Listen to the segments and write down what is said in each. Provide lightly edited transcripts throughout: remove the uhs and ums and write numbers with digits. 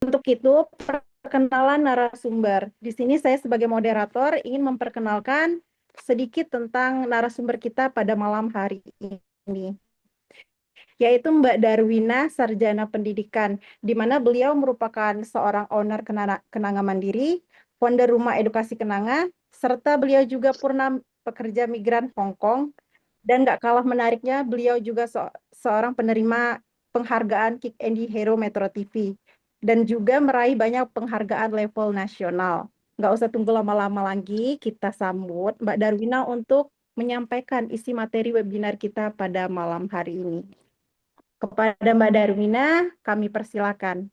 Untuk itu, perkenalan narasumber. Di sini saya sebagai moderator ingin memperkenalkan sedikit tentang narasumber kita pada malam hari ini, yaitu Mbak Darwina, Sarjana Pendidikan, di mana beliau merupakan seorang owner Kenanga Mandiri, founder Rumah Edukasi Kenanga, serta beliau juga purna pekerja migran Hong Kong, dan gak kalah menariknya, beliau juga seorang penerima penghargaan Kick Andy Hero Metro TV, dan juga meraih banyak penghargaan level nasional. Nggak usah tunggu lama-lama lagi, kita sambut Mbak Darwina untuk menyampaikan isi materi webinar kita pada malam hari ini. Kepada Mbak Darwina, kami persilakan.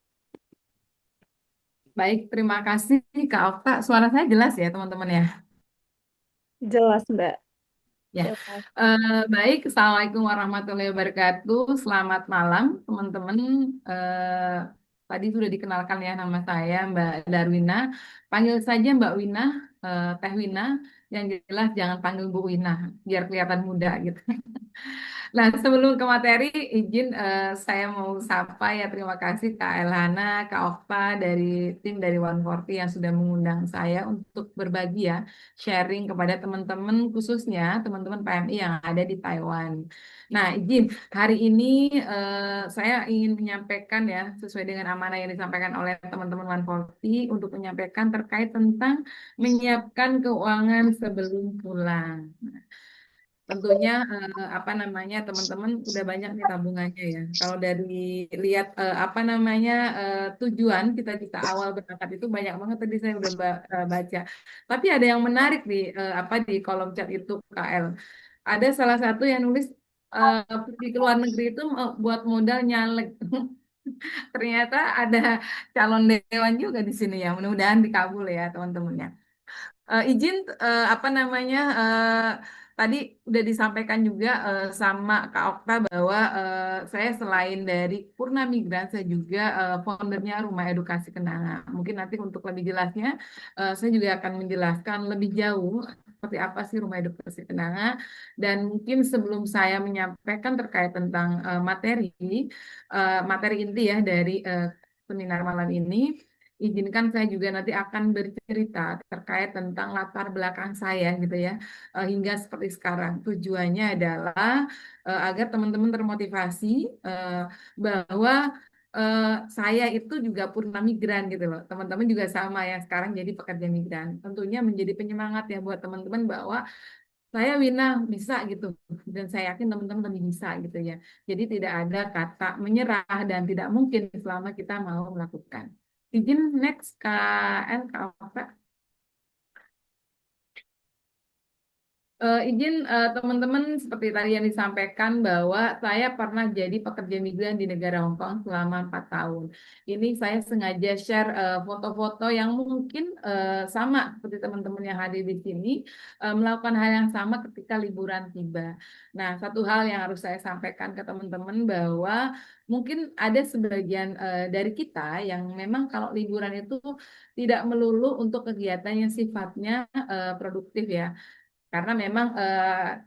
Baik, terima kasih Kak Okta. Suara saya jelas ya teman-teman ya. Jelas, Mbak. Ya, Jelas. baik. Assalamualaikum warahmatullahi wabarakatuh. Selamat malam teman-teman. Tadi sudah dikenalkan ya nama saya Mbak Darwina. Panggil saja Mbak Wina, Teh Wina. Yang jelas jangan panggil Bu Wina, biar kelihatan muda gitu. Nah, sebelum ke materi, izin saya mau sapa ya terima kasih Kak Elhana, Kak Okta dari tim dari 140 yang sudah mengundang saya untuk berbagi ya, sharing kepada teman-teman khususnya teman-teman PMI yang ada di Taiwan. Nah, izin hari ini saya ingin menyampaikan ya sesuai dengan amanah yang disampaikan oleh teman-teman 140 untuk menyampaikan terkait tentang menyiapkan keuangan sebelum pulang. Tentunya apa namanya teman-teman udah banyak nih tabungannya ya. Kalau dari lihat apa namanya tujuan kita awal berangkat itu banyak banget tadi saya udah baca. Tapi ada yang menarik di apa di kolom chat itu KL. Ada salah satu yang nulis pergi ke luar negeri itu buat modal nyalek. Ternyata ada calon dewan juga di sini ya. Mudah-mudahan dikabul ya teman-temannya. Izin apa namanya tadi udah disampaikan juga sama Kak Okta bahwa saya selain dari Purna Migran saya juga foundernya Rumah Edukasi Kenanga. Mungkin nanti untuk lebih jelasnya saya juga akan menjelaskan lebih jauh seperti apa sih Rumah Edukasi Kenanga dan mungkin sebelum saya menyampaikan terkait tentang materi inti ya dari seminar malam ini. Izinkan saya juga nanti akan bercerita terkait tentang latar belakang saya gitu ya, hingga seperti sekarang. Tujuannya adalah agar teman-teman termotivasi eh, bahwa eh, saya itu juga purna migran gitu loh. Teman-teman juga sama ya sekarang jadi pekerja migran. Tentunya menjadi penyemangat ya buat teman-teman bahwa saya Wina bisa gitu dan saya yakin teman-teman lebih bisa gitu ya. Jadi tidak ada kata menyerah dan tidak mungkin selama kita mau melakukan. Izin next KN Kak. Izin teman-teman seperti tadi yang disampaikan bahwa saya pernah jadi pekerja migran di negara Hong Kong selama 4 tahun. Ini saya sengaja share foto-foto yang mungkin sama seperti teman-teman yang hadir di sini melakukan hal yang sama ketika liburan tiba. Nah, satu hal yang harus saya sampaikan ke teman-teman bahwa mungkin ada sebagian dari kita yang memang kalau liburan itu tidak melulu untuk kegiatan yang sifatnya produktif ya. Karena memang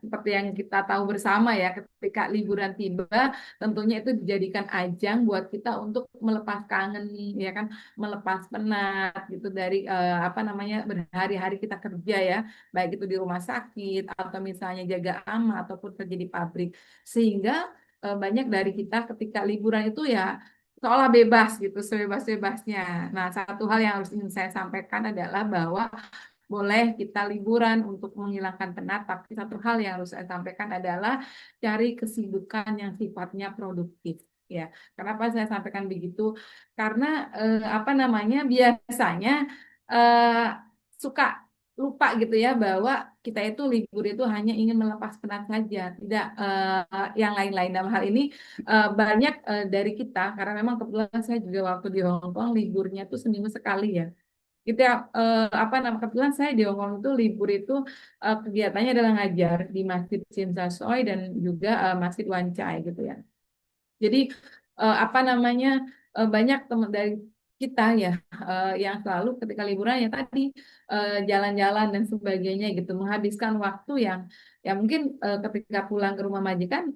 seperti yang kita tahu bersama ya, ketika liburan tiba, tentunya itu dijadikan ajang buat kita untuk melepas kangen, ya kan, melepas penat gitu dari apa namanya berhari-hari kita kerja ya, baik itu di rumah sakit atau misalnya jaga ama ataupun kerja di pabrik, sehingga banyak dari kita ketika liburan itu ya seolah bebas gitu, sebebas-bebasnya. Nah, satu hal yang harus ingin saya sampaikan adalah bahwa boleh kita liburan untuk menghilangkan penat, tapi satu hal yang harus saya sampaikan adalah cari kesibukan yang sifatnya produktif. Ya, kenapa saya sampaikan begitu? Karena apa namanya biasanya eh, suka lupa gitu ya bahwa kita itu libur itu hanya ingin melepas penat saja, tidak yang lain-lain. Dalam hal ini banyak dari kita, karena memang kebetulan saya juga waktu di Hong Kong liburnya tuh seminggu sekali ya. Kita apa namanya kebetulan saya di Hong Kong itu libur itu kegiatannya adalah ngajar di Masjid Sin Sasoi dan juga Masjid Wan Chai gitu ya. Jadi apa namanya banyak teman dari kita ya yang selalu ketika liburan ya tadi jalan-jalan dan sebagainya gitu menghabiskan waktu yang ya mungkin ketika pulang ke rumah majikan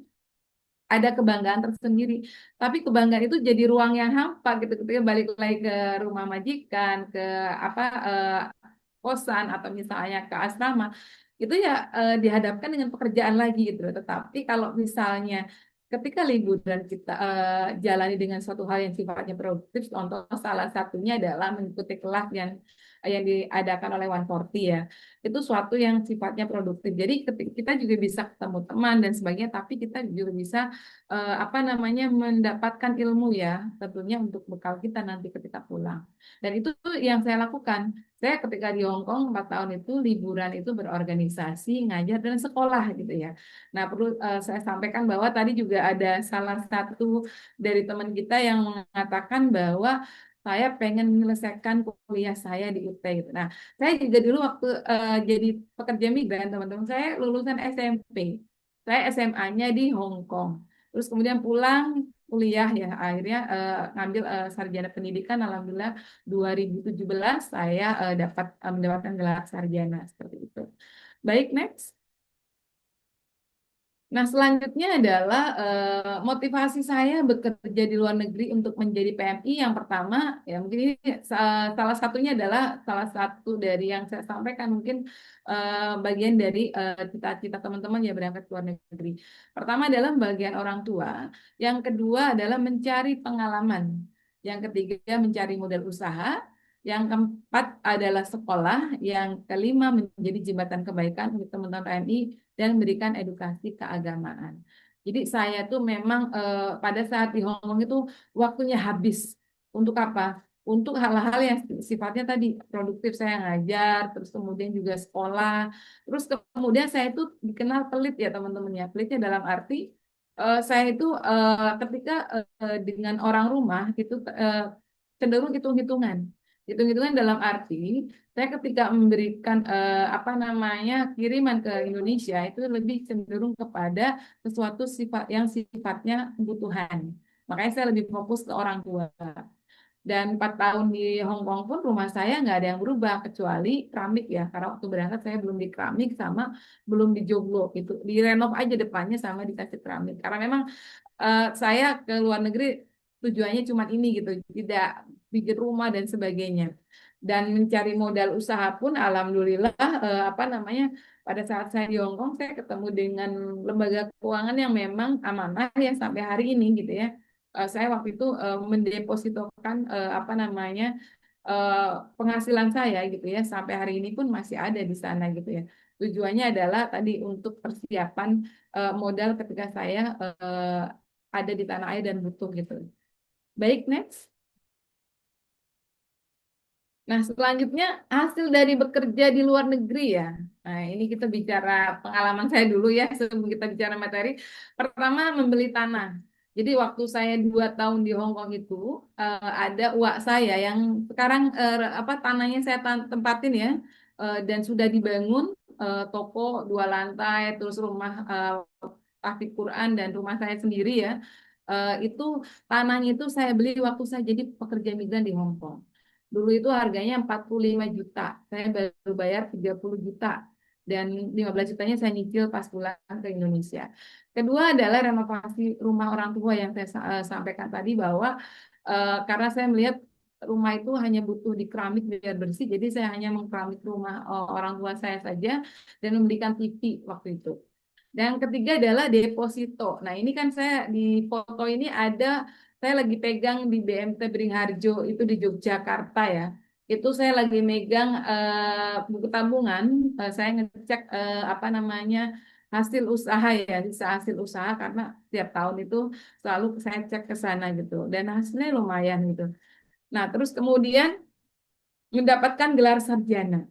ada kebanggaan tersendiri. Tapi kebanggaan itu jadi ruang yang hampa gitu ketika balik lagi ke rumah majikan, ke apa kosan atau misalnya ke asrama, itu ya dihadapkan dengan pekerjaan lagi gitu. Tetapi kalau misalnya ketika liburan kita jalani dengan suatu hal yang sifatnya produktif, contoh salah satunya adalah mengikuti kelas yang diadakan oleh 140 ya, itu suatu yang sifatnya produktif. Jadi kita juga bisa ketemu teman dan sebagainya, tapi kita juga bisa apa namanya mendapatkan ilmu ya, tentunya untuk bekal kita nanti ketika pulang. Dan itu tuh yang saya lakukan. Saya ketika di Hong Kong 4 tahun itu liburan itu berorganisasi, ngajar dan sekolah gitu ya. Nah, perlu saya sampaikan bahwa tadi juga ada salah satu dari teman kita yang mengatakan bahwa saya pengen menyelesaikan kuliah saya di UT gitu. Nah, saya juga dulu waktu jadi pekerja migran, teman-teman, saya lulusan SMP. Saya SMA-nya di Hong Kong. Terus kemudian pulang kuliah ya, akhirnya ngambil sarjana pendidikan. Alhamdulillah 2017 saya mendapatkan gelar sarjana seperti itu. Baik, next. Nah, selanjutnya adalah motivasi saya bekerja di luar negeri untuk menjadi PMI. Yang pertama, ya mungkin ini salah satunya adalah salah satu dari yang saya sampaikan, mungkin bagian dari cita-cita teman-teman ya berangkat ke luar negeri. Pertama adalah bagian orang tua, yang kedua adalah mencari pengalaman, yang ketiga mencari modal usaha, yang keempat adalah sekolah, yang kelima menjadi jembatan kebaikan untuk teman-teman PMI dan memberikan edukasi keagamaan. Jadi saya tuh memang pada saat di Hong Kong itu waktunya habis untuk apa? Untuk hal-hal yang sifatnya tadi produktif, saya ngajar, terus kemudian juga sekolah, terus kemudian saya itu dikenal pelit ya teman-teman ya. Pelitnya dalam arti saya itu ketika dengan orang rumah itu cenderung hitung-hitungan. Hitung-hitungan dalam arti saya ketika memberikan apa namanya kiriman ke Indonesia itu lebih cenderung kepada sesuatu sifat yang sifatnya kebutuhan. Makanya saya lebih fokus ke orang tua. Dan 4 tahun di Hong Kong pun rumah saya nggak ada yang berubah kecuali keramik ya. Karena waktu berangkat saya belum di keramik sama belum di joglo gitu. Direnov aja depannya sama dikasih keramik. Karena memang saya ke luar negeri tujuannya cuma ini gitu, tidak bikin rumah dan sebagainya. Dan mencari modal usaha pun alhamdulillah apa namanya pada saat saya di Hong Kong saya ketemu dengan lembaga keuangan yang memang amanah ya sampai hari ini gitu ya. Saya waktu itu mendepositokan apa namanya eh, penghasilan saya gitu ya sampai hari ini pun masih ada di sana gitu ya. Tujuannya adalah tadi untuk persiapan modal ketika saya ada di tanah air dan butuh gitu. Baik, next. Nah, selanjutnya hasil dari bekerja di luar negeri ya. Nah, ini kita bicara pengalaman saya dulu ya sebelum kita bicara materi. Pertama, membeli tanah. Jadi waktu saya 2 tahun di Hong Kong itu ada uak saya yang sekarang apa tanahnya saya tempatin ya dan sudah dibangun toko 2 lantai, terus rumah tahfidz Quran dan rumah saya sendiri ya. Itu tanahnya itu saya beli waktu saya jadi pekerja migran di Hong Kong. Dulu itu harganya 45 juta. Saya baru bayar 30 juta. Dan 15 jutanya saya nyicil pas pulang ke Indonesia. Kedua adalah renovasi rumah orang tua yang saya sampaikan tadi bahwa karena saya melihat rumah itu hanya butuh dikeramik biar bersih. Jadi saya hanya mengkeramik rumah orang tua saya saja dan membelikan TV waktu itu. Dan yang ketiga adalah deposito. Nah, ini kan saya di foto ini ada saya lagi pegang di BMT Beringharjo itu di Yogyakarta ya. Itu saya lagi megang buku tabungan, saya ngecek apa namanya hasil usaha ya, sisa hasil usaha karena tiap tahun itu selalu saya cek ke sana gitu. Dan hasilnya lumayan gitu. Nah, terus kemudian mendapatkan gelar sarjana.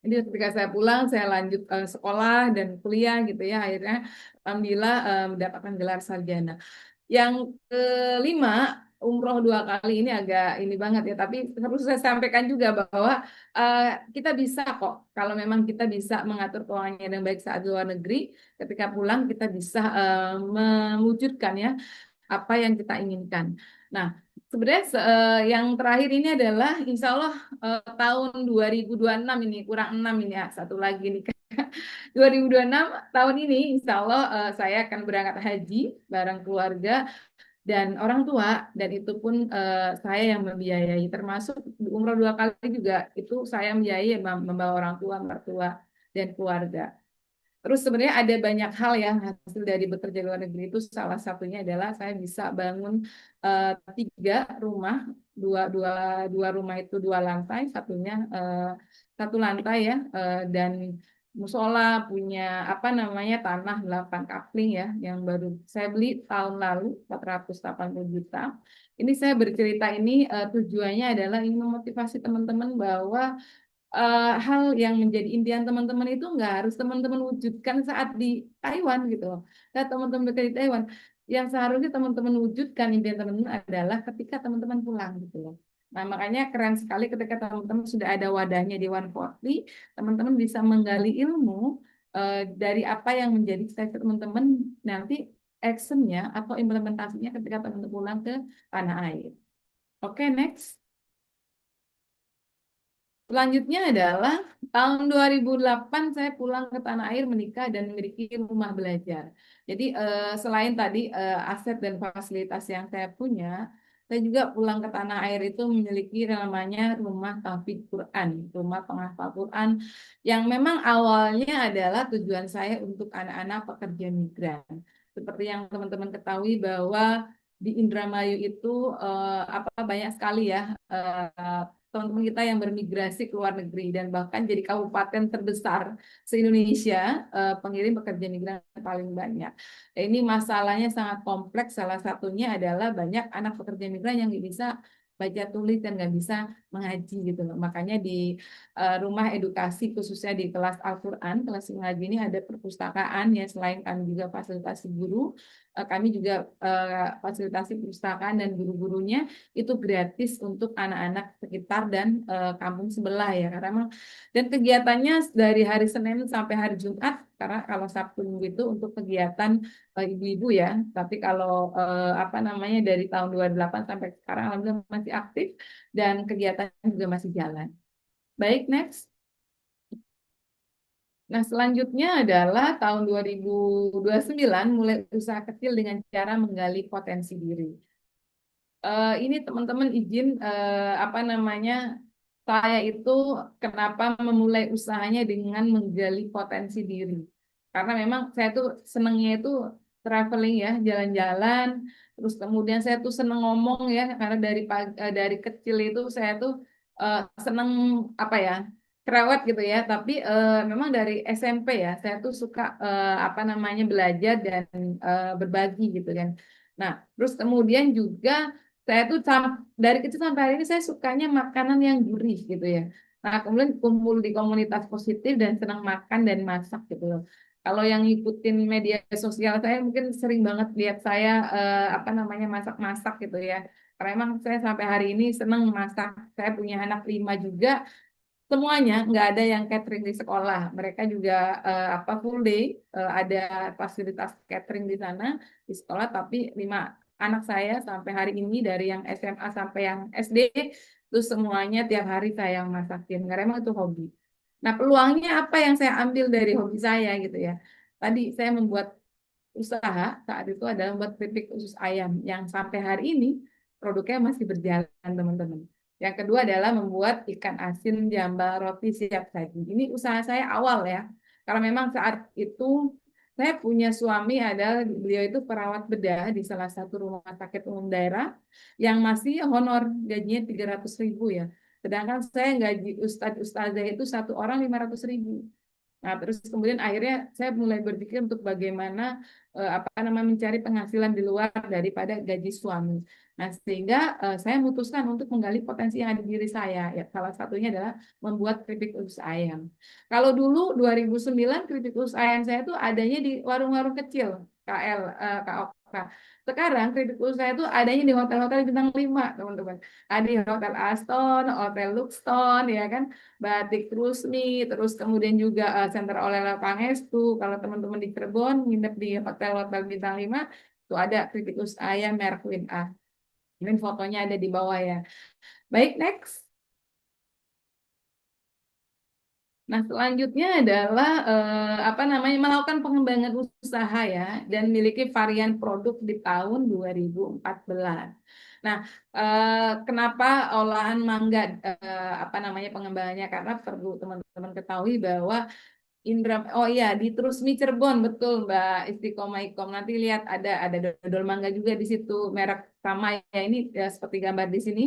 Jadi ketika saya pulang, saya lanjut sekolah dan kuliah gitu ya. Akhirnya alhamdulillah mendapatkan gelar sarjana. Yang kelima, umroh 2 kali ini agak ini banget ya. Tapi harus saya sampaikan juga bahwa eh, kita bisa kok. Kalau memang kita bisa mengatur keuangannya dengan baik saat di luar negeri, ketika pulang kita bisa mewujudkan ya apa yang kita inginkan. Nah, sebenarnya yang terakhir ini adalah insya Allah tahun 2026 ini kurang 6 ini ya satu lagi nih 2026 tahun ini insya Allah saya akan berangkat haji bareng keluarga dan orang tua, dan itu pun saya yang membiayai, termasuk umroh 2 kali juga itu saya membiayai, membawa orang tua, mertua, dan keluarga. Terus sebenarnya ada banyak hal yang hasil dari bekerja di luar negeri itu, salah satunya adalah saya bisa bangun 3 rumah, dua dua dua rumah itu 2 lantai, satunya 1 lantai ya, dan musola, punya apa namanya tanah 8 kapling ya, yang baru saya beli tahun lalu 480 juta. Ini saya bercerita ini tujuannya adalah ingin memotivasi teman-teman bahwa hal yang menjadi impian teman-teman itu nggak harus teman-teman wujudkan saat di Taiwan gitu loh. Saat teman-teman berada di Taiwan, yang seharusnya teman-teman wujudkan impian teman-teman adalah ketika teman-teman pulang gitu loh. Nah, makanya keren sekali ketika teman-teman sudah ada wadahnya di 140, teman-teman bisa menggali ilmu dari apa yang menjadi cita-cita teman-teman nanti, actionnya atau implementasinya ketika teman-teman pulang ke tanah air. Oke, next. Selanjutnya adalah tahun 2008 saya pulang ke tanah air, menikah dan memiliki rumah belajar. Jadi selain tadi aset dan fasilitas yang saya punya, saya juga pulang ke tanah air itu memiliki namanya rumah tahfidz Quran, rumah penghafal Quran, yang memang awalnya adalah tujuan saya untuk anak-anak pekerja migran. Seperti yang teman-teman ketahui bahwa di Indramayu itu apa banyak sekali ya teman-teman kita yang bermigrasi ke luar negeri, dan bahkan jadi kabupaten terbesar se-Indonesia, pengirim pekerja migran paling banyak. Ini masalahnya sangat kompleks. Salah satunya adalah banyak anak pekerja migran yang nggak bisa baca tulis dan nggak bisa mengaji gitu loh. Makanya di rumah edukasi khususnya di kelas Al-Quran, kelas mengaji ini ada perpustakaan ya, selain kami juga fasilitasi guru, kami juga fasilitasi perpustakaan dan guru-gurunya itu gratis untuk anak-anak sekitar dan kampung sebelah ya, karena memang dan kegiatannya dari hari Senin sampai hari Jumat, karena kalau Sabtu Minggu itu untuk kegiatan ibu-ibu ya, tapi kalau apa namanya dari tahun 2008 sampai sekarang alhamdulillah masih aktif dan kegiatan juga masih jalan. Baik, next. Nah, selanjutnya adalah tahun 2029 mulai usaha kecil dengan cara menggali potensi diri. Ini teman-teman izin apa namanya, saya itu kenapa memulai usahanya dengan menggali potensi diri, karena memang saya tuh senengnya itu traveling ya, jalan-jalan, terus kemudian saya tuh seneng ngomong ya, karena dari kecil itu saya tuh seneng apa ya, kerawat gitu ya, tapi memang dari SMP ya saya tuh suka apa namanya belajar dan berbagi gitu kan. Nah, terus kemudian juga saya tuh dari kecil sampai hari ini saya sukanya makanan yang gurih gitu ya. Nah, kemudian kumpul di komunitas positif dan senang makan dan masak gitu loh. Kalau yang ngikutin media sosial saya mungkin sering banget lihat saya apa namanya masak-masak gitu ya. Karena emang saya sampai hari ini senang masak. Saya punya anak 5 juga, semuanya nggak ada yang catering di sekolah. Mereka juga apa full day, ada fasilitas catering di sana di sekolah. Tapi 5 anak saya sampai hari ini dari yang SMA sampai yang SD itu semuanya tiap hari saya yang masakin. Karena emang itu hobi. Nah, peluangnya apa yang saya ambil dari hobi saya gitu ya. Tadi saya membuat usaha saat itu adalah membuat keripik usus ayam yang sampai hari ini produknya masih berjalan, teman-teman. Yang kedua adalah membuat ikan asin jambal roti siap saji. Ini usaha saya awal ya. Karena memang saat itu saya punya suami adalah beliau itu perawat bedah di salah satu rumah sakit umum daerah yang masih honor gajinya 300.000 ya. Sedangkan saya gaji ustadz ustazah itu satu orang 500.000. Nah, terus kemudian akhirnya saya mulai berpikir untuk bagaimana apa namanya mencari penghasilan di luar daripada gaji suami. Nah, sehingga saya memutuskan untuk menggali potensi yang ada di diri saya. Ya, salah satunya adalah membuat keripik usus ayam. Kalau dulu 2009 keripik usus ayam saya tuh adanya di warung-warung kecil, KL, KOK. Sekarang keripik usus saya tuh adanya di hotel-hotel bintang 5, teman-teman. Ada di Hotel Aston, Hotel Luxton, ya kan, Batik Trusmi, terus kemudian juga Center Oleh-oleh Pangestu. Kalau teman-teman di Cirebon nginep di hotel-hotel bintang 5, itu ada keripik usus ayam merek Win A. Ini fotonya ada di bawah ya. Baik, next. Nah, selanjutnya adalah apa namanya melakukan pengembangan usaha ya dan memiliki varian produk di tahun 2014. Nah, kenapa olahan mangga apa namanya pengembangannya? Karena perlu teman-teman ketahui bahwa Indra, oh iya di Trusmi Cirebon betul Mbak Istiqomah Ikom. Nanti lihat ada dodol mangga juga di situ merek sama ya ini ya, seperti gambar di sini.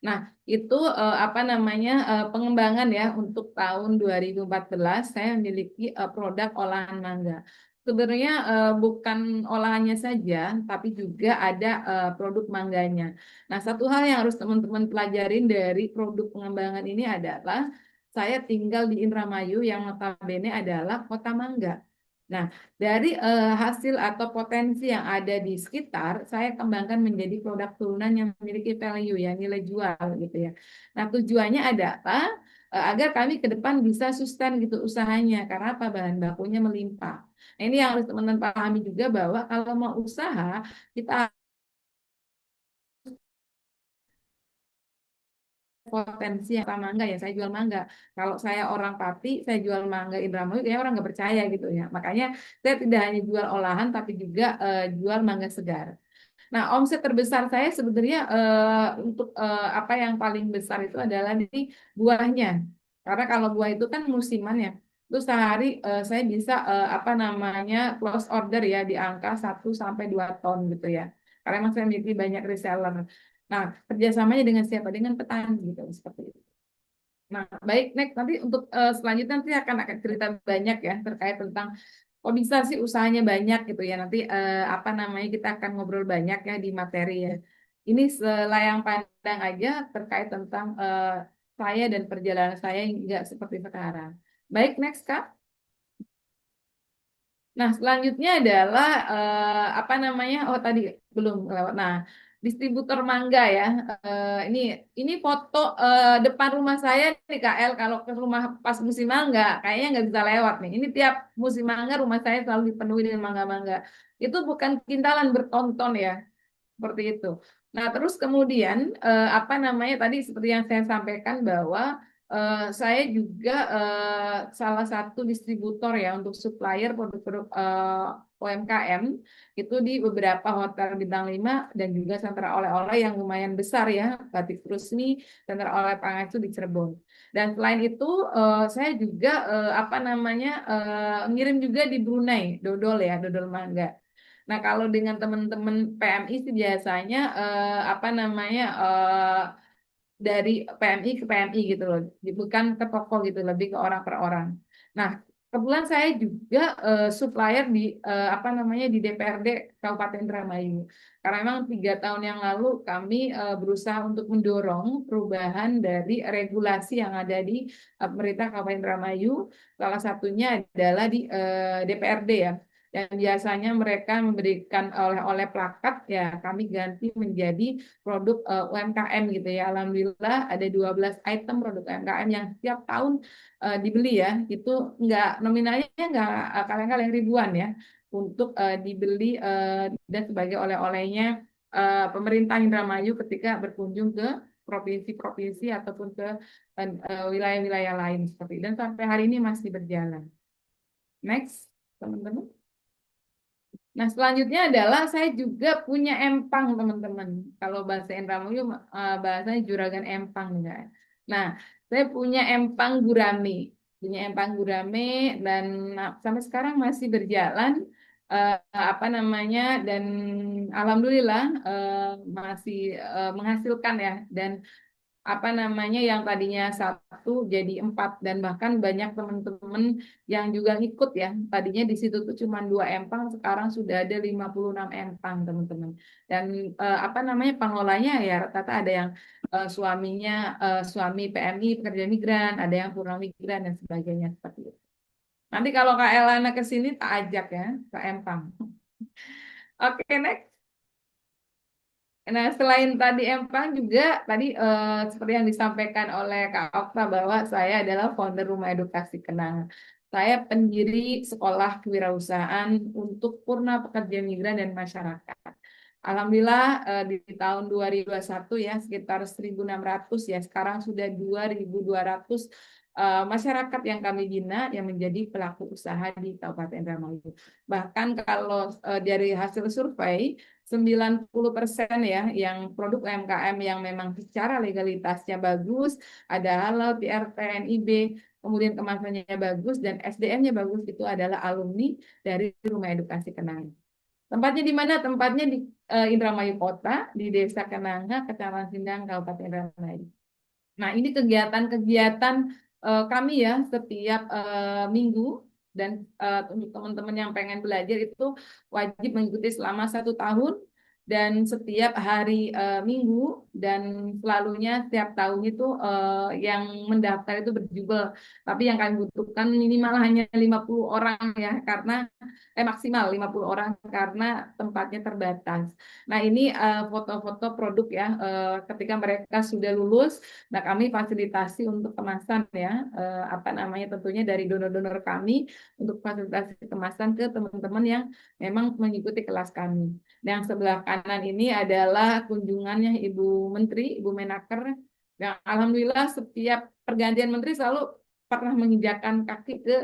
Nah itu apa namanya pengembangan ya untuk tahun 2014 saya memiliki produk olahan mangga. Sebenarnya bukan olahannya saja, tapi juga ada produk mangganya. Nah satu hal yang harus teman-teman pelajarin dari produk pengembangan ini adalah saya tinggal di Indramayu yang notabene adalah kota mangga. Nah, dari hasil atau potensi yang ada di sekitar, saya kembangkan menjadi produk turunan yang memiliki value ya, nilai jual gitu ya. Nah, tujuannya adalah agar kami ke depan bisa sustain gitu usahanya karena apa bahan bakunya melimpah. Nah, ini yang harus teman-teman pahami juga bahwa kalau mau usaha kita potensi yang sama mangga ya saya jual mangga. Kalau saya orang Pati, saya jual mangga Indramayu, kayaknya orang nggak percaya gitu ya. Makanya saya tidak hanya jual olahan, tapi juga jual mangga segar. Nah, omset terbesar saya sebenarnya untuk apa yang paling besar itu adalah di buahnya. Karena kalau buah itu kan musiman ya. Terus sehari saya bisa apa namanya close order ya di angka 1 sampai 2 ton gitu ya. Karena memang saya memiliki banyak reseller. Nah, kerjasamanya dengan siapa? Dengan petani gitu seperti itu. Nah, baik, next nanti untuk selanjutnya nanti akan cerita banyak ya terkait tentang kok bisa sih usahanya banyak gitu ya. Nanti apa namanya kita akan ngobrol banyak ya di materi ya. Ini selayang pandang aja terkait tentang saya dan perjalanan saya yang nggak seperti sekarang. Baik, next Kak. Nah, selanjutnya adalah apa namanya? Oh, tadi belum lewat. Nah, distributor mangga ya. Ini foto depan rumah saya nih KL. Kalau ke rumah pas musim mangga, kayaknya nggak bisa lewat nih. Ini tiap musim mangga rumah saya selalu dipenuhi dengan mangga-mangga. Itu bukan kintalan bertonton ya seperti itu. Nah, terus kemudian apa namanya tadi seperti yang saya sampaikan bahwa saya juga salah satu distributor ya untuk supplier produk-produk UMKM itu di beberapa hotel bintang 5 dan juga sentra oleh-oleh yang lumayan besar ya, Batik Trusmi, sentra oleh Pangacu di Cirebon. Dan selain itu saya juga apa namanya ngirim juga di Brunei, dodol ya, dodol mangga. Nah, kalau dengan teman-teman PMI sih biasanya apa namanya dari PMI ke PMI gitu loh, bukan ke toko gitu, lebih ke orang per orang. Nah, kebetulan saya juga supplier di apa namanya di DPRD Kabupaten Indramayu. Karena memang 3 tahun yang lalu kami berusaha untuk mendorong perubahan dari regulasi yang ada di pemerintah Kabupaten Indramayu. Salah satunya adalah di DPRD ya. Dan biasanya mereka memberikan oleh-oleh plakat, ya kami ganti menjadi produk UMKM gitu ya. Alhamdulillah ada 12 item produk UMKM yang setiap tahun dibeli ya. Itu nggak nominalnya nggak kaleng-kaleng ribuan ya untuk dibeli dan sebagai oleh-olehnya pemerintah Indramayu ketika berkunjung ke provinsi-provinsi ataupun ke wilayah-wilayah lain seperti itu. Dan sampai hari ini masih berjalan. Next, teman-teman. Nah, selanjutnya adalah saya juga punya empang, teman-teman. Kalau bahasa Indramayu bahasanya juragan empang enggak. Nah, saya punya empang gurame. Punya empang gurame dan sampai sekarang masih berjalan apa namanya dan alhamdulillah masih menghasilkan ya dan apa namanya yang tadinya 1 jadi 4 dan bahkan banyak teman-teman yang juga ngikut ya tadinya di situ tuh cuma 2 empang sekarang sudah ada 56 empang teman-teman dan apa namanya pengelolanya ya rata-rata ada yang suaminya suami PMI pekerja migran ada yang purna migran dan sebagainya seperti itu nanti kalau Kak Elana ke sini tak ajak ya ke empang oke next. Nah, selain tadi Empang juga tadi seperti yang disampaikan oleh Kak Okta bahwa saya adalah founder Rumah Edukasi Kenang. Saya pendiri sekolah kewirausahaan untuk purna pekerja migran dan masyarakat. Alhamdulillah di tahun 2021 ya sekitar 1.600 ya, sekarang sudah 2.200 masyarakat yang kami bina yang menjadi pelaku usaha di Kabupaten Indramayu. Bahkan kalau dari hasil survei 90% ya yang produk UMKM yang memang secara legalitasnya bagus, ada halal, PRT, NIB, kemudian kemasannya bagus dan SDM-nya bagus, itu adalah alumni dari Rumah Edukasi Kenang. Tempatnya di mana? Tempatnya di Indramayu Kota, di Desa Kenanga, Kecamatan Sindang, Kabupaten Indramayu. Nah, ini kegiatan-kegiatan kami ya setiap minggu dan untuk teman-teman yang pengen belajar itu wajib mengikuti selama 1 tahun dan setiap hari minggu dan selalunya setiap tahun itu yang mendaftar itu berjubel. Tapi yang kami butuhkan minimal hanya 50 orang ya karena maksimal 50 orang karena tempatnya terbatas. Nah, ini foto-foto produk ya ketika mereka sudah lulus. Nah, kami fasilitasi untuk kemasan ya, apa namanya tentunya dari donor-donor kami untuk fasilitasi kemasan ke teman-teman yang memang mengikuti kelas kami. Nah, yang sebelah kanan ini adalah kunjungannya Ibu Menteri, Ibu Menaker. Yang alhamdulillah setiap pergantian menteri selalu pernah menginjakan kaki ke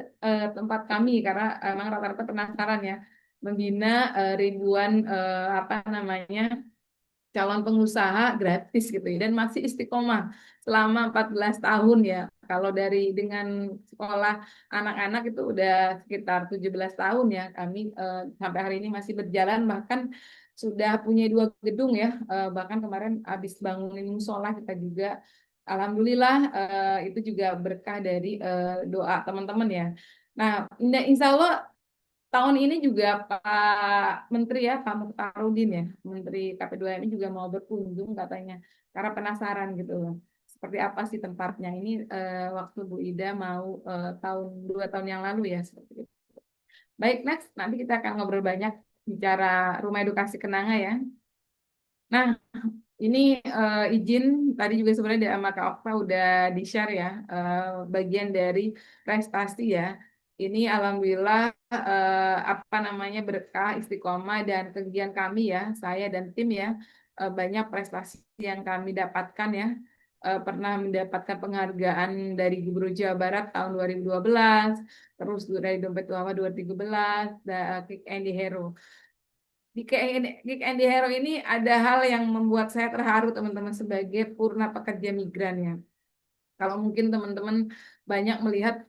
tempat kami karena memang rata-rata penasaran ya membina ribuan apa namanya calon pengusaha gratis gitu ya dan masih istiqomah selama 14 tahun ya. Kalau dari dengan sekolah anak-anak itu udah sekitar 17 tahun ya. Kami sampai hari ini masih berjalan bahkan sudah punya 2 gedung ya. Bahkan kemarin habis bangunin musola kita juga alhamdulillah itu juga berkah dari doa teman-teman ya. Nah, insya Allah tahun ini juga Pak Menteri ya, Pak Mukhtarudin ya, Menteri KP2MI juga mau berkunjung katanya, karena penasaran gitu loh. Seperti apa sih tempatnya? Ini waktu Bu Ida mau 2 tahun yang lalu ya, seperti itu. Baik, next. Nanti kita akan ngobrol banyak bicara Rumah Edukasi Kenanga ya. Nah, ini izin tadi juga sebenarnya sama Kak Okta udah di-share ya bagian dari prestasi ya. Ini alhamdulillah apa namanya berkah istiqomah dan kegiatan kami ya, saya dan tim ya banyak prestasi yang kami dapatkan ya. Pernah mendapatkan penghargaan dari Gubernur Jawa Barat tahun 2012, terus dari Dompet Tuawa 2013, Kick Andy Hero. Di Andy Hero ini ada hal yang membuat saya terharu teman-teman sebagai purna pekerja migran ya. Kalau mungkin teman-teman banyak melihat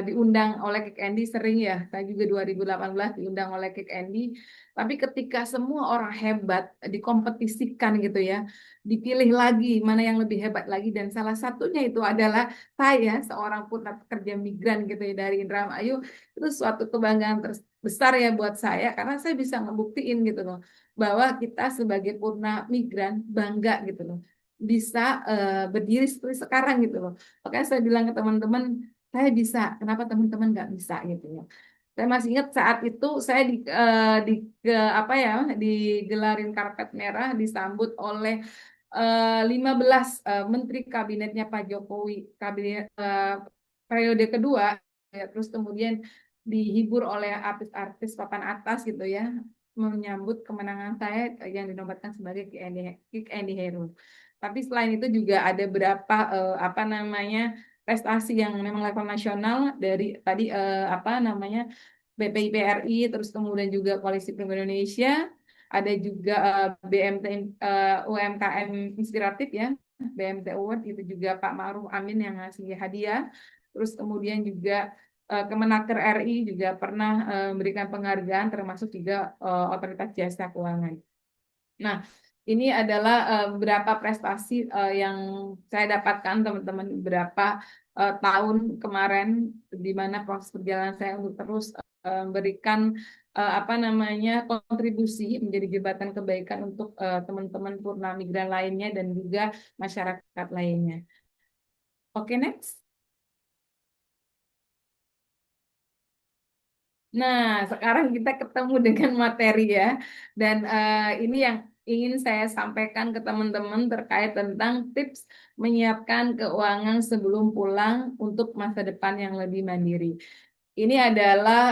diundang oleh Kick Andy sering ya. Saya juga 2018 diundang oleh Kick Andy. Tapi ketika semua orang hebat dikompetisikan gitu ya, dipilih lagi mana yang lebih hebat lagi dan salah satunya itu adalah saya seorang purna pekerja migran gitu ya dari Indramayu. Itu suatu kebanggaan besar ya buat saya karena saya bisa ngebuktiin gitu loh bahwa kita sebagai purna migran bangga gitu loh bisa berdiri seperti sekarang gitu loh. Makanya saya bilang ke teman-teman, saya bisa, kenapa teman-teman nggak bisa gitu ya. Saya masih ingat saat itu saya apa ya digelarin karpet merah disambut oleh 15 menteri kabinetnya Pak Jokowi kabinet periode kedua ya, terus kemudian dihibur oleh artis-artis papan atas gitu ya menyambut kemenangan saya yang dinobatkan sebagai Kick Andy Hero. Tapi selain itu juga ada beberapa apa namanya prestasi yang memang level nasional dari tadi apa namanya BPIPRI, terus kemudian juga Koalisi Pemuda Indonesia, ada juga BMT UMKM Inspiratif ya, BMT Award itu juga Pak Ma'ruf Amin yang ngasih hadiah. Terus kemudian juga Kemenaker RI juga pernah memberikan penghargaan termasuk juga Otoritas Jasa Keuangan. Nah, ini adalah beberapa prestasi yang saya dapatkan teman-teman beberapa tahun kemarin di mana proses perjalanan saya untuk terus memberikan apa namanya kontribusi menjadi jembatan kebaikan untuk teman-teman purna migran lainnya dan juga masyarakat lainnya. Oke, next. Nah, sekarang kita ketemu dengan materi ya. Dan ini yang ingin saya sampaikan ke teman-teman terkait tentang tips menyiapkan keuangan sebelum pulang untuk masa depan yang lebih mandiri. Ini adalah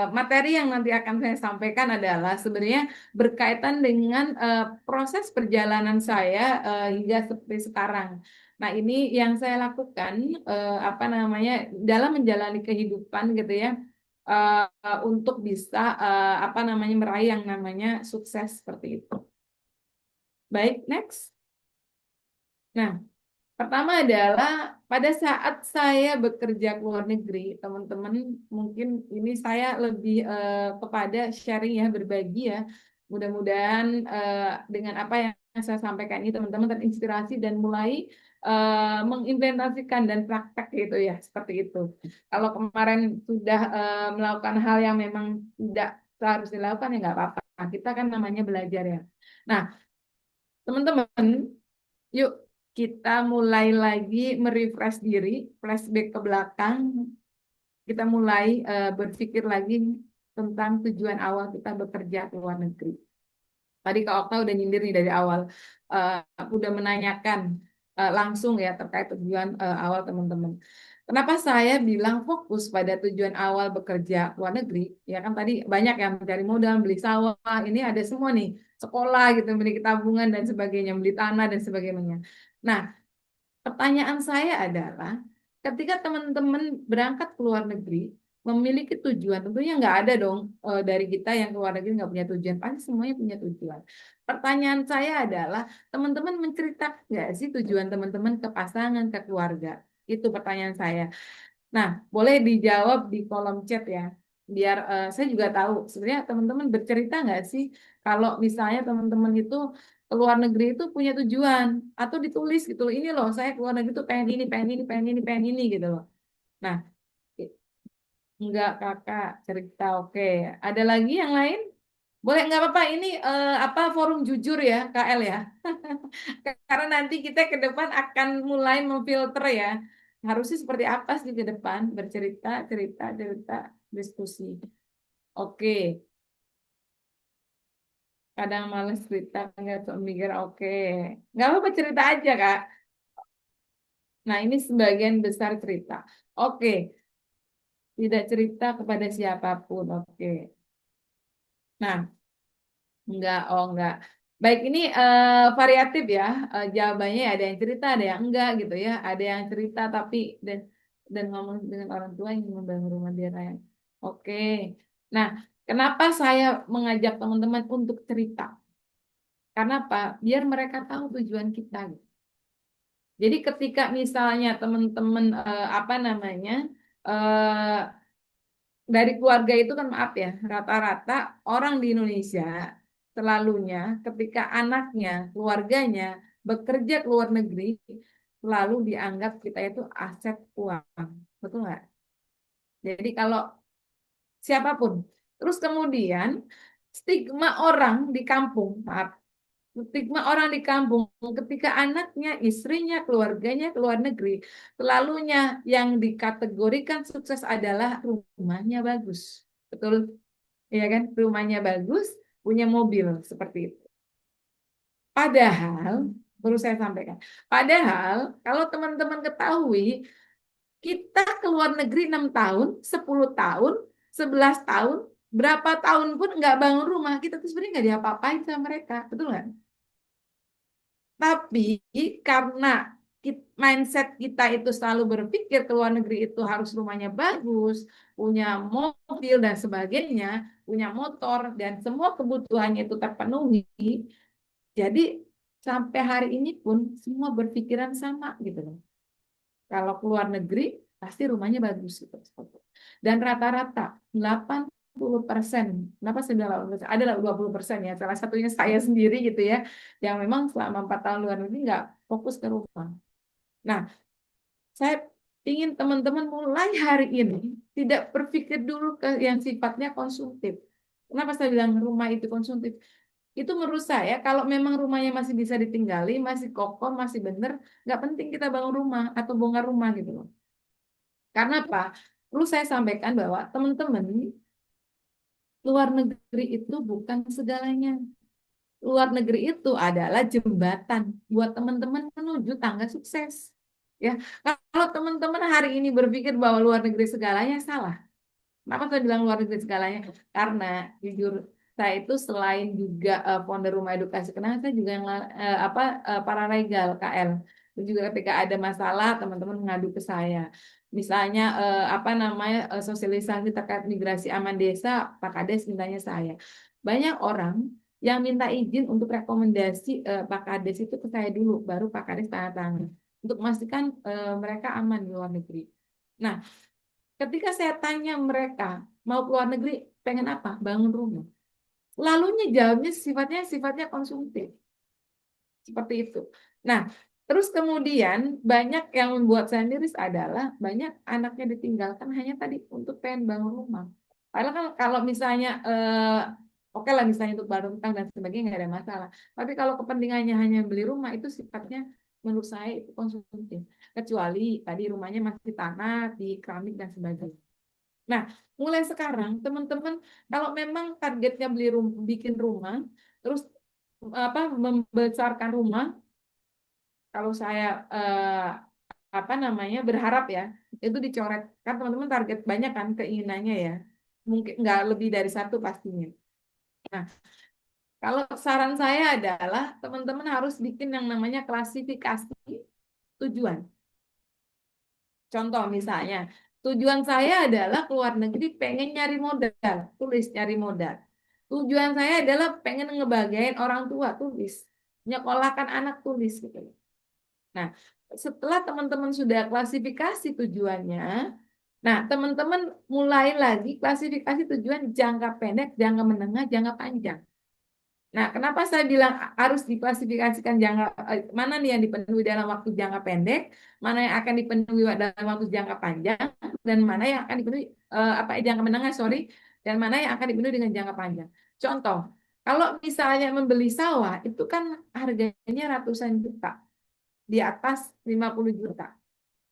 materi yang nanti akan saya sampaikan adalah sebenarnya berkaitan dengan proses perjalanan saya hingga seperti sekarang. Nah, ini yang saya lakukan apa namanya dalam menjalani kehidupan gitu ya untuk bisa apa namanya meraih yang namanya sukses seperti itu. Baik, next. Nah, pertama adalah pada saat saya bekerja ke luar negeri, teman-teman, mungkin ini saya lebih kepada sharing ya, berbagi ya. Mudah-mudahan dengan apa yang saya sampaikan ini teman-teman terinspirasi dan mulai mengimplementasikan dan praktek gitu ya, seperti itu. Kalau kemarin sudah melakukan hal yang memang tidak seharusnya dilakukan ya nggak apa-apa. Kita kan namanya belajar ya. Nah, teman-teman, yuk kita mulai lagi merefresh diri, flashback ke belakang. Kita mulai berpikir lagi tentang tujuan awal kita bekerja ke luar negeri. Tadi Kak Okta udah nyindir nih dari awal, udah menanyakan langsung ya terkait tujuan awal teman-teman. Kenapa saya bilang fokus pada tujuan awal bekerja ke luar negeri? Ya kan tadi banyak yang mencari modal, beli sawah, ini ada semua nih, sekolah gitu, beli tabungan dan sebagainya, beli tanah dan sebagainya. Nah, pertanyaan saya adalah, ketika teman-teman berangkat ke luar negeri, memiliki tujuan, tentunya nggak ada dong dari kita yang ke luar negeri nggak punya tujuan, pasti semuanya punya tujuan. Pertanyaan saya adalah, teman-teman menceritakan nggak sih tujuan teman-teman ke pasangan, ke keluarga? Itu pertanyaan saya. Nah, boleh dijawab di kolom chat ya. Biar saya juga tahu sebenarnya teman-teman bercerita nggak sih kalau misalnya teman-teman itu keluar negeri itu punya tujuan atau ditulis gitu loh. Ini loh saya keluar negeri itu pengen ini, pengen ini, pengen ini, pengen ini gitu loh. Nah, enggak kakak cerita oke. Ada lagi yang lain? Boleh nggak apa-apa ini apa forum jujur ya KL ya. Karena nanti kita ke depan akan mulai memfilter ya. Harusnya seperti apa sih ke depan? Bercerita, cerita, cerita, diskusi. Oke, kadang males cerita, nggak tuh mikir oke. Nggak apa-apa cerita aja, Kak. Nah, ini sebagian besar cerita. Oke, tidak cerita kepada siapapun. Oke. Nah, enggak. Baik, ini variatif ya. Jawabannya ada yang cerita, ada yang enggak gitu ya. Ada yang cerita tapi dan ngomong dengan orang tua yang membangun rumah dia lain. Oke. Nah, kenapa saya mengajak teman-teman untuk cerita? Karena apa? Biar mereka tahu tujuan kita. Gitu. Jadi ketika misalnya teman-teman apa namanya eh, dari keluarga itu kan maaf ya, rata-rata orang di Indonesia selalunya ketika anaknya, keluarganya bekerja ke luar negeri, lalu dianggap kita itu aset uang. Betul nggak? Jadi kalau siapapun. Terus kemudian stigma orang di kampung, maaf, stigma orang di kampung ketika anaknya, istrinya, keluarganya ke luar negeri, selalunya yang dikategorikan sukses adalah rumahnya bagus. Betul, ya kan? Rumahnya bagus, punya mobil seperti itu. Padahal, perlu saya sampaikan, padahal kalau teman-teman ketahui, kita ke luar negeri 6 tahun, 10 tahun, 11 tahun, berapa tahun pun nggak bangun rumah, kita tuh sebenarnya nggak diapa-apain sama mereka, betul nggak? Tapi karena mindset kita itu selalu berpikir ke luar negeri itu harus rumahnya bagus, punya mobil dan sebagainya, punya motor dan semua kebutuhannya itu terpenuhi. Jadi sampai hari ini pun semua berpikiran sama gitu loh. Kalau keluar negeri pasti rumahnya bagus gitu. Dan rata-rata 80%, kenapa saya bilang 80%? Adalah 20% ya. Salah satunya saya sendiri gitu ya, yang memang selama 4 tahun luar negeri nggak fokus ke rumah. Nah, saya ingin teman-teman mulai hari ini tidak berpikir dulu ke yang sifatnya konsumtif. Kenapa saya bilang rumah itu konsumtif? Itu menurut saya kalau memang rumahnya masih bisa ditinggali, masih kokoh, masih benar, nggak penting kita bangun rumah atau bongkar rumah gitu loh. Karena apa? Perlu saya sampaikan bahwa teman-teman luar negeri itu bukan segalanya. Luar negeri itu adalah jembatan buat teman-teman menuju tangga sukses. Ya, kalau teman-teman hari ini berpikir bahwa luar negeri segalanya salah. Kenapa saya bilang luar negeri segalanya? Karena jujur saya itu selain juga founder Rumah Edukasi Kenangan, saya juga yang paralegal KL. Dan juga ketika ada masalah, teman-teman mengadu ke saya. Misalnya sosialisasi terkait migrasi aman desa, Pak Kades mintanya saya. Banyak orang yang minta izin untuk rekomendasi Pak Kades itu ke saya dulu, baru Pak Kades tanda tangan untuk memastikan mereka aman di luar negeri. Nah, ketika saya tanya mereka mau keluar negeri, pengen apa? Bangun rumah. Lalunya jawabnya sifatnya konsumtif. Seperti itu. Nah, terus kemudian banyak yang membuat saya miris adalah banyak anaknya ditinggalkan hanya tadi untuk pengen bangun rumah. Padahal kan kalau misalnya oke lah misalnya untuk baru utang dan sebagainya nggak ada masalah. Tapi kalau kepentingannya hanya beli rumah itu sifatnya menurut saya itu konsumtif. Kecuali tadi rumahnya masih tanah, di keramik dan sebagainya. Nah, mulai sekarang teman-teman kalau memang targetnya bikin rumah, terus membesarkan rumah, kalau saya berharap ya itu dicoret kan teman-teman target banyak kan keinginannya ya, mungkin nggak lebih dari satu pastinya. Nah, kalau saran saya adalah teman-teman harus bikin yang namanya klasifikasi tujuan. Contoh misalnya, tujuan saya adalah keluar negeri pengen nyari modal, tulis nyari modal. Tujuan saya adalah pengen ngebagain orang tua, tulis. Nyekolahkan anak, tulis gitu. Nah, setelah teman-teman sudah klasifikasi tujuannya, nah teman-teman mulai lagi klasifikasi tujuan jangka pendek, jangka menengah, jangka panjang. Nah, kenapa saya bilang harus diklasifikasikan mana nih yang dipenuhi dalam waktu jangka pendek, mana yang akan dipenuhi dalam waktu jangka panjang, dan mana yang akan dipenuhi jangka menengah, sorry, dan mana yang akan dipenuhi dengan jangka panjang. Contoh, kalau misalnya membeli sawah itu kan harganya ratusan juta, di atas 50 juta.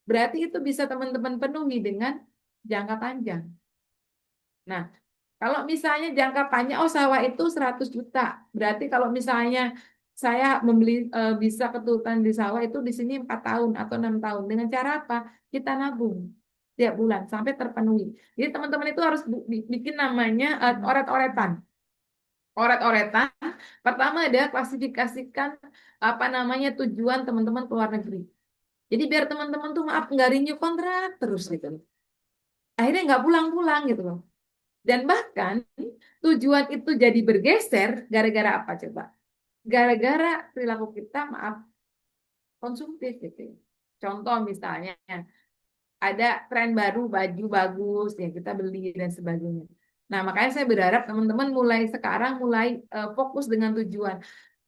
Berarti itu bisa teman-teman penuhi dengan jangka panjang. Nah, kalau misalnya jangka panjang, oh sawah itu 100 juta. Berarti kalau misalnya saya membeli bisa keturunan di sawah itu di sini 4 tahun atau 6 tahun. Dengan cara apa? Kita nabung tiap bulan sampai terpenuhi. Jadi teman-teman itu harus bikin namanya oret-oretan. Oret-oretan. Pertama ada klasifikasikan apa namanya tujuan teman-teman keluar negeri. Jadi biar teman-teman tuh maaf nggak renew kontrak terus gitu. Akhirnya nggak pulang-pulang gitu loh. Dan bahkan tujuan itu jadi bergeser gara-gara apa coba? Gara-gara perilaku kita maaf konsumtif gitu. Contoh misalnya ada tren baru baju bagus ya kita beli dan sebagainya. Nah makanya saya berharap teman-teman mulai sekarang mulai fokus dengan tujuan.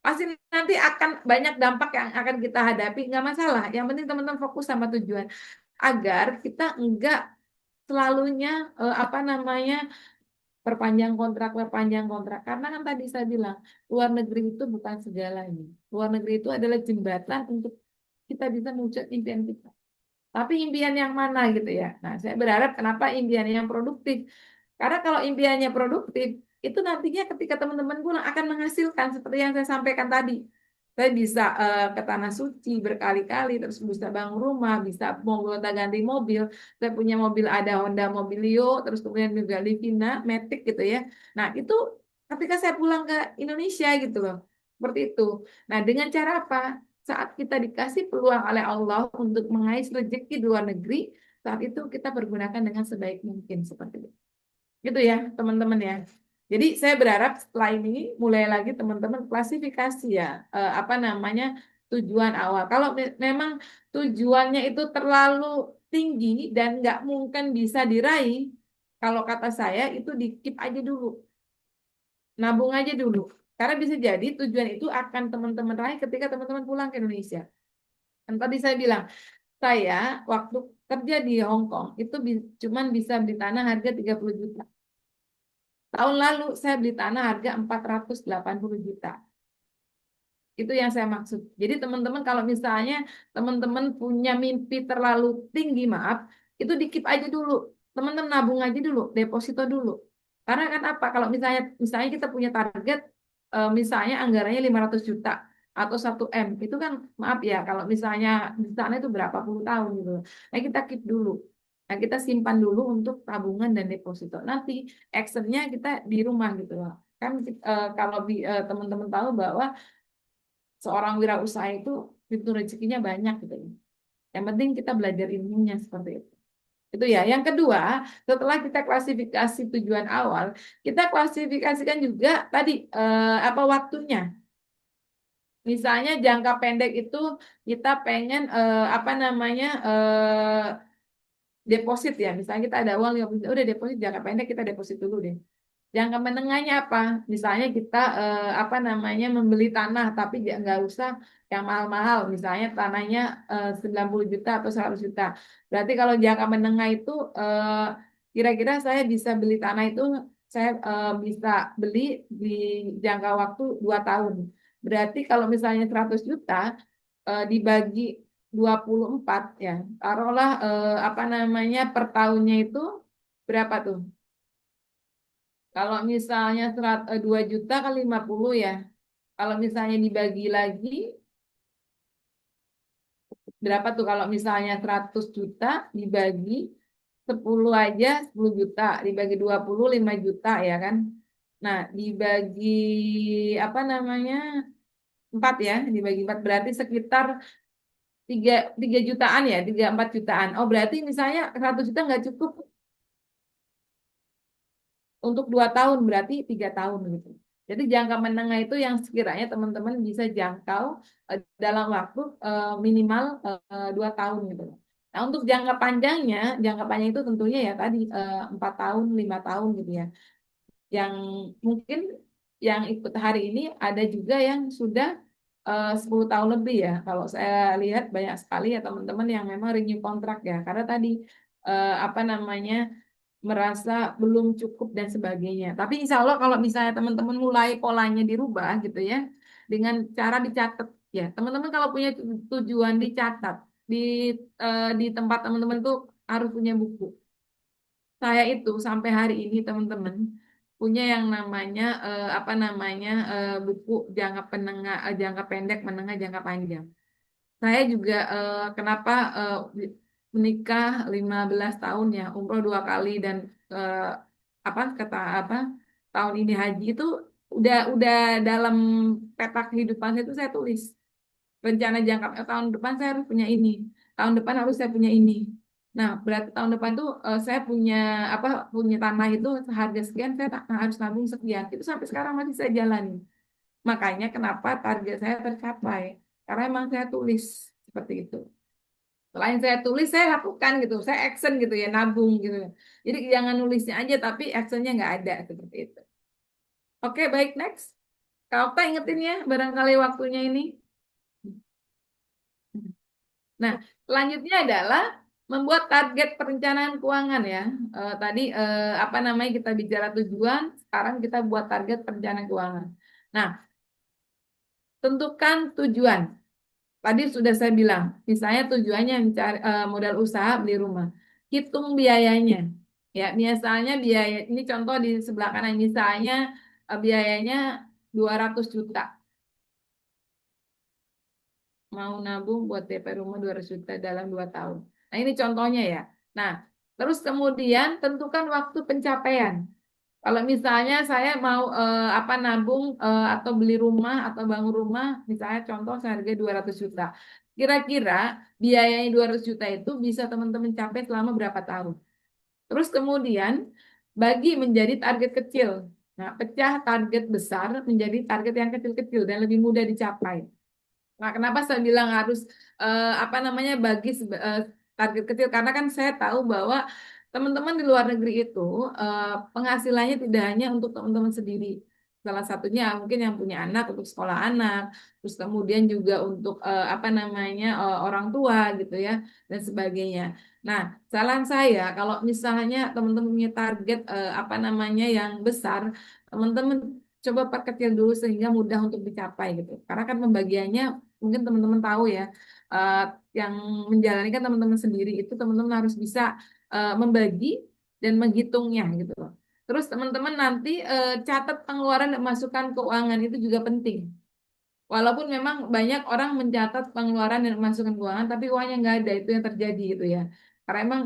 Pasti nanti akan banyak dampak yang akan kita hadapi nggak masalah. Yang penting teman-teman fokus sama tujuan agar kita enggak selalunya perpanjang kontrak. Karena kan tadi saya bilang, luar negeri itu bukan segalanya. Luar negeri itu adalah jembatan untuk kita bisa mewujud impian kita. Tapi impian yang mana gitu ya. Nah, saya berharap kenapa impian yang produktif. Karena kalau impiannya produktif, itu nantinya ketika teman-teman pulang akan menghasilkan seperti yang saya sampaikan tadi. Saya bisa ke tanah suci berkali-kali, terus bisa bangun rumah, bisa mau ganti mobil. Saya punya mobil ada Honda Mobilio, terus kemudian juga Livina, Matic gitu ya. Nah itu ketika saya pulang ke Indonesia gitu loh, seperti itu. Nah dengan cara apa? Saat kita dikasih peluang oleh Allah untuk mengais rezeki di luar negeri, saat itu kita pergunakan dengan sebaik mungkin seperti itu. Gitu ya, teman-teman ya. Jadi saya berharap setelah ini mulai lagi teman-teman klasifikasi ya, tujuan awal. Kalau memang tujuannya itu terlalu tinggi dan nggak mungkin bisa diraih, kalau kata saya itu di keep aja dulu, nabung aja dulu. Karena bisa jadi tujuan itu akan teman-teman raih ketika teman-teman pulang ke Indonesia. Dan tadi saya bilang, saya waktu kerja di Hong Kong itu cuman bisa beli tanah harga 30 juta. Tahun lalu saya beli tanah harga 480 juta. Itu yang saya maksud. Jadi teman-teman kalau misalnya teman-teman punya mimpi terlalu tinggi, maaf, itu dikip aja dulu. Teman-teman nabung aja dulu, deposito dulu. Karena kan apa? Kalau misalnya kita punya target misalnya anggarannya 500 juta atau 1 M, itu kan maaf ya kalau misalnya di sana itu berapa puluh tahun gitu. Nah, kita keep dulu. Nah, kita simpan dulu untuk tabungan dan deposito. Nanti actionnya kita di rumah gitu loh. Kan kalau teman-teman tahu bahwa seorang wirausaha itu pintu rezekinya banyak gitu loh. Yang penting kita belajar ilmunya seperti itu. Itu ya. Yang kedua, setelah kita klasifikasi tujuan awal, kita klasifikasikan juga tadi apa waktunya. Misalnya jangka pendek itu kita pengen apa namanya deposit ya. Misalnya kita ada uang 50 juta, udah deposit jangka pendek kita deposit dulu deh. Jangka menengahnya apa? Misalnya kita apa namanya membeli tanah tapi nggak usah yang mahal-mahal. Misalnya tanahnya 90 juta atau 100 juta. Berarti kalau jangka menengah itu kira-kira saya bisa beli tanah itu saya bisa beli di jangka waktu 2 tahun. Berarti kalau misalnya 100 juta dibagi 24 ya. Taruhlah apa namanya per tahunnya itu berapa tuh? Kalau misalnya 2 juta kali 50 ya. Kalau misalnya dibagi lagi, berapa tuh kalau misalnya 100 juta dibagi 10 aja 10 juta, dibagi 20 5 juta ya kan. Nah, dibagi apa namanya 4 ya, dibagi 4 berarti sekitar 3 jutaan ya, 4 jutaan. Oh, berarti misalnya 100 juta nggak cukup untuk 2 tahun berarti 3 tahun gitu. Jadi jangka menengah itu yang sekiranya teman-teman bisa jangkau dalam waktu minimal 2 tahun gitu. Nah untuk jangka panjang itu tentunya ya tadi 4 tahun, 5 tahun gitu ya. Yang mungkin yang ikut hari ini ada juga yang sudah 10 tahun lebih ya. Kalau saya lihat banyak sekali ya teman-teman yang memang renew kontrak ya. Karena tadi apa namanya merasa belum cukup dan sebagainya. Tapi insya Allah kalau misalnya teman-teman mulai polanya dirubah gitu ya, dengan cara dicatat ya. Teman-teman kalau punya tujuan dicatat di tempat teman-teman tuh harus punya buku. Saya itu sampai hari ini teman-teman punya yang namanya apa namanya buku jangka pendek, menengah, jangka panjang. Saya juga kenapa menikah 15 tahun ya, umroh 2 kali dan eh, apa tahun ini haji itu udah dalam peta kehidupan saya itu saya tulis rencana jangka tahun depan saya harus punya ini, tahun depan harus saya punya ini. Nah, berarti tahun depan tuh saya punya tanah itu seharga sekian saya harus nabung sekian. Itu sampai sekarang masih saya jalani. Makanya kenapa target saya tercapai. Karena emang saya tulis seperti itu. Selain saya tulis, saya lakukan gitu. Saya action gitu ya, nabung gitu. Jadi jangan nulisnya aja, tapi actionnya nggak ada seperti itu. Oke, baik next. Kak Okta ingetin ya, barangkali waktunya ini. Nah, selanjutnya adalah membuat target perencanaan keuangan ya. Tadi apa namanya kita bicara tujuan, sekarang kita buat target perencanaan keuangan. Nah, tentukan tujuan. Tadi sudah saya bilang, misalnya tujuannya mencari modal usaha beli rumah. Hitung biayanya. Ya, misalnya biaya ini contoh di sebelah kanan misalnya biayanya 200 juta. Mau nabung buat DP rumah 200 juta dalam 2 tahun. Nah, ini contohnya ya. Nah, terus kemudian tentukan waktu pencapaian. Kalau misalnya saya mau apa nabung atau beli rumah atau bangun rumah, misalnya contoh seharga 200 juta. Kira-kira biayanya 200 juta itu bisa teman-teman capai selama berapa tahun? Terus kemudian bagi menjadi target kecil. Nah, pecah target besar menjadi target yang kecil-kecil dan lebih mudah dicapai. Nah, kenapa saya bilang harus apa namanya bagi target kecil? Karena kan saya tahu bahwa teman-teman di luar negeri itu penghasilannya tidak hanya untuk teman-teman sendiri. Salah satunya mungkin yang punya anak untuk sekolah anak, terus kemudian juga untuk apa namanya orang tua gitu ya dan sebagainya. Nah, saran saya kalau misalnya teman-teman punya target apa namanya yang besar, teman-teman coba perkecil dulu sehingga mudah untuk dicapai gitu. Karena kan pembagiannya mungkin teman-teman tahu ya, eh, yang menjalani kan teman-teman sendiri itu teman-teman harus bisa membagi dan menghitungnya gitu loh. Terus teman-teman nanti catat pengeluaran dan masukan keuangan itu juga penting. Walaupun memang banyak orang mencatat pengeluaran dan masukan keuangan, tapi uangnya nggak ada, itu yang terjadi gitu ya. Karena emang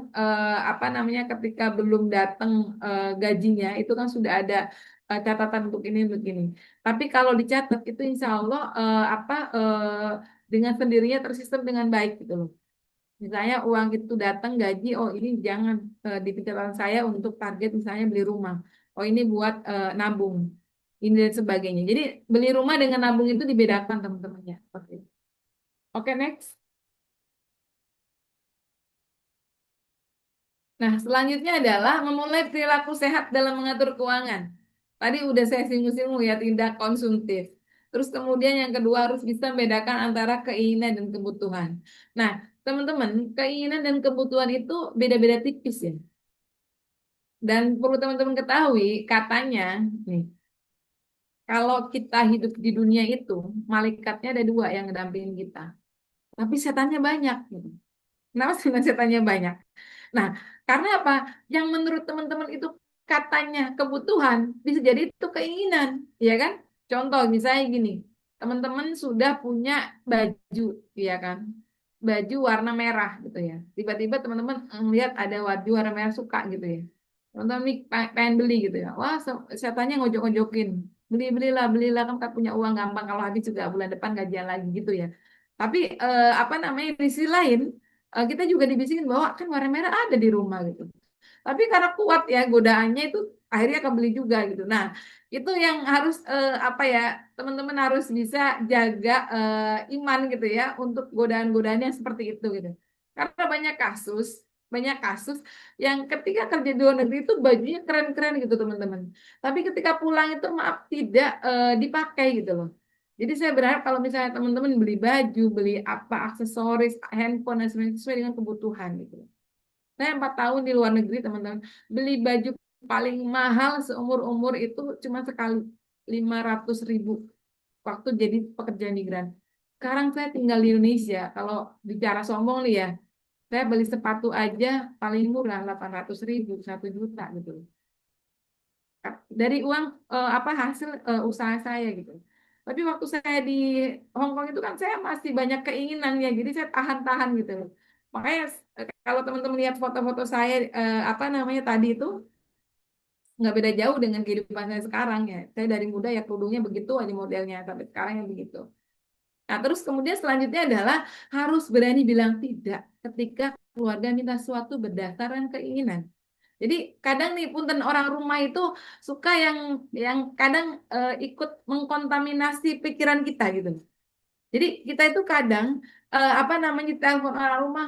apa namanya ketika belum datang gajinya itu kan sudah ada catatan untuk ini begini. Tapi kalau dicatat itu insya Allah dengan sendirinya tersistem dengan baik gitu loh. Misalnya uang itu datang gaji, oh ini jangan di pencatatan saya untuk target misalnya beli rumah. Oh ini buat nabung. Ini dan sebagainya. Jadi beli rumah dengan nabung itu dibedakan teman-temannya. Seperti itu. Oke, next. Nah, selanjutnya adalah memulai perilaku sehat dalam mengatur keuangan. Tadi udah saya singgung-singgung ya, tindak konsumtif. Terus kemudian yang kedua harus bisa membedakan antara keinginan dan kebutuhan. Nah, teman-teman, keinginan dan kebutuhan itu beda-beda tipis ya. Dan perlu teman-teman ketahui, katanya, nih, kalau kita hidup di dunia itu, malaikatnya ada dua yang ngedampingin kita. Tapi setannya banyak. Gitu. Kenapa setannya banyak? Nah, karena apa? Yang menurut teman-teman itu katanya kebutuhan, bisa jadi itu keinginan, ya kan? Contoh misalnya gini, teman-teman sudah punya baju, ya kan? Baju warna merah gitu ya. Tiba-tiba teman-teman melihat ada baju warna merah suka gitu ya. Teman-teman nih pengen beli gitu ya. Wah, setannya ngojok-ngojokin. Belilah, kan punya uang gampang kalau habis juga bulan depan gajian lagi gitu ya. Tapi apa namanya di sisi lain kita juga dibisikin bahwa kan warna merah ada di rumah gitu. Tapi karena kuat ya godaannya itu akhirnya kebeli juga gitu. Nah, itu yang harus apa ya teman-teman harus bisa jaga iman gitu ya untuk godaan-godaan yang seperti itu gitu. Karena banyak kasus yang ketika kerja di luar negeri itu bajunya keren-keren gitu teman-teman. Tapi ketika pulang itu maaf tidak dipakai gitu loh. Jadi saya berharap kalau misalnya teman-teman beli baju, beli apa aksesoris, handphone dan sebagainya sesuai dengan kebutuhan gitu. Saya 4 tahun di luar negeri teman-teman beli baju paling mahal seumur-umur itu cuma sekali 500.000 waktu jadi pekerja migran. Sekarang saya tinggal di Indonesia. Kalau bicara sombong nih ya, saya beli sepatu aja paling murah 800.000, 1 juta gitu dari uang apa hasil usaha saya gitu. Tapi waktu saya di Hong Kong itu kan saya masih banyak keinginannya, jadi saya tahan-tahan gitu loh. Makanya kalau teman-teman lihat foto-foto saya apa namanya tadi itu nggak beda jauh dengan kehidupan saya sekarang ya. Saya dari muda ya kerudungnya begitu aja modelnya sampai sekarang yang begitu. Nah, terus kemudian selanjutnya adalah harus berani bilang tidak ketika keluarga minta sesuatu berdasarkan keinginan. Jadi kadang nih punten orang rumah itu suka yang kadang ikut mengkontaminasi pikiran kita gitu. Jadi kita itu kadang apa namanya telepon orang rumah,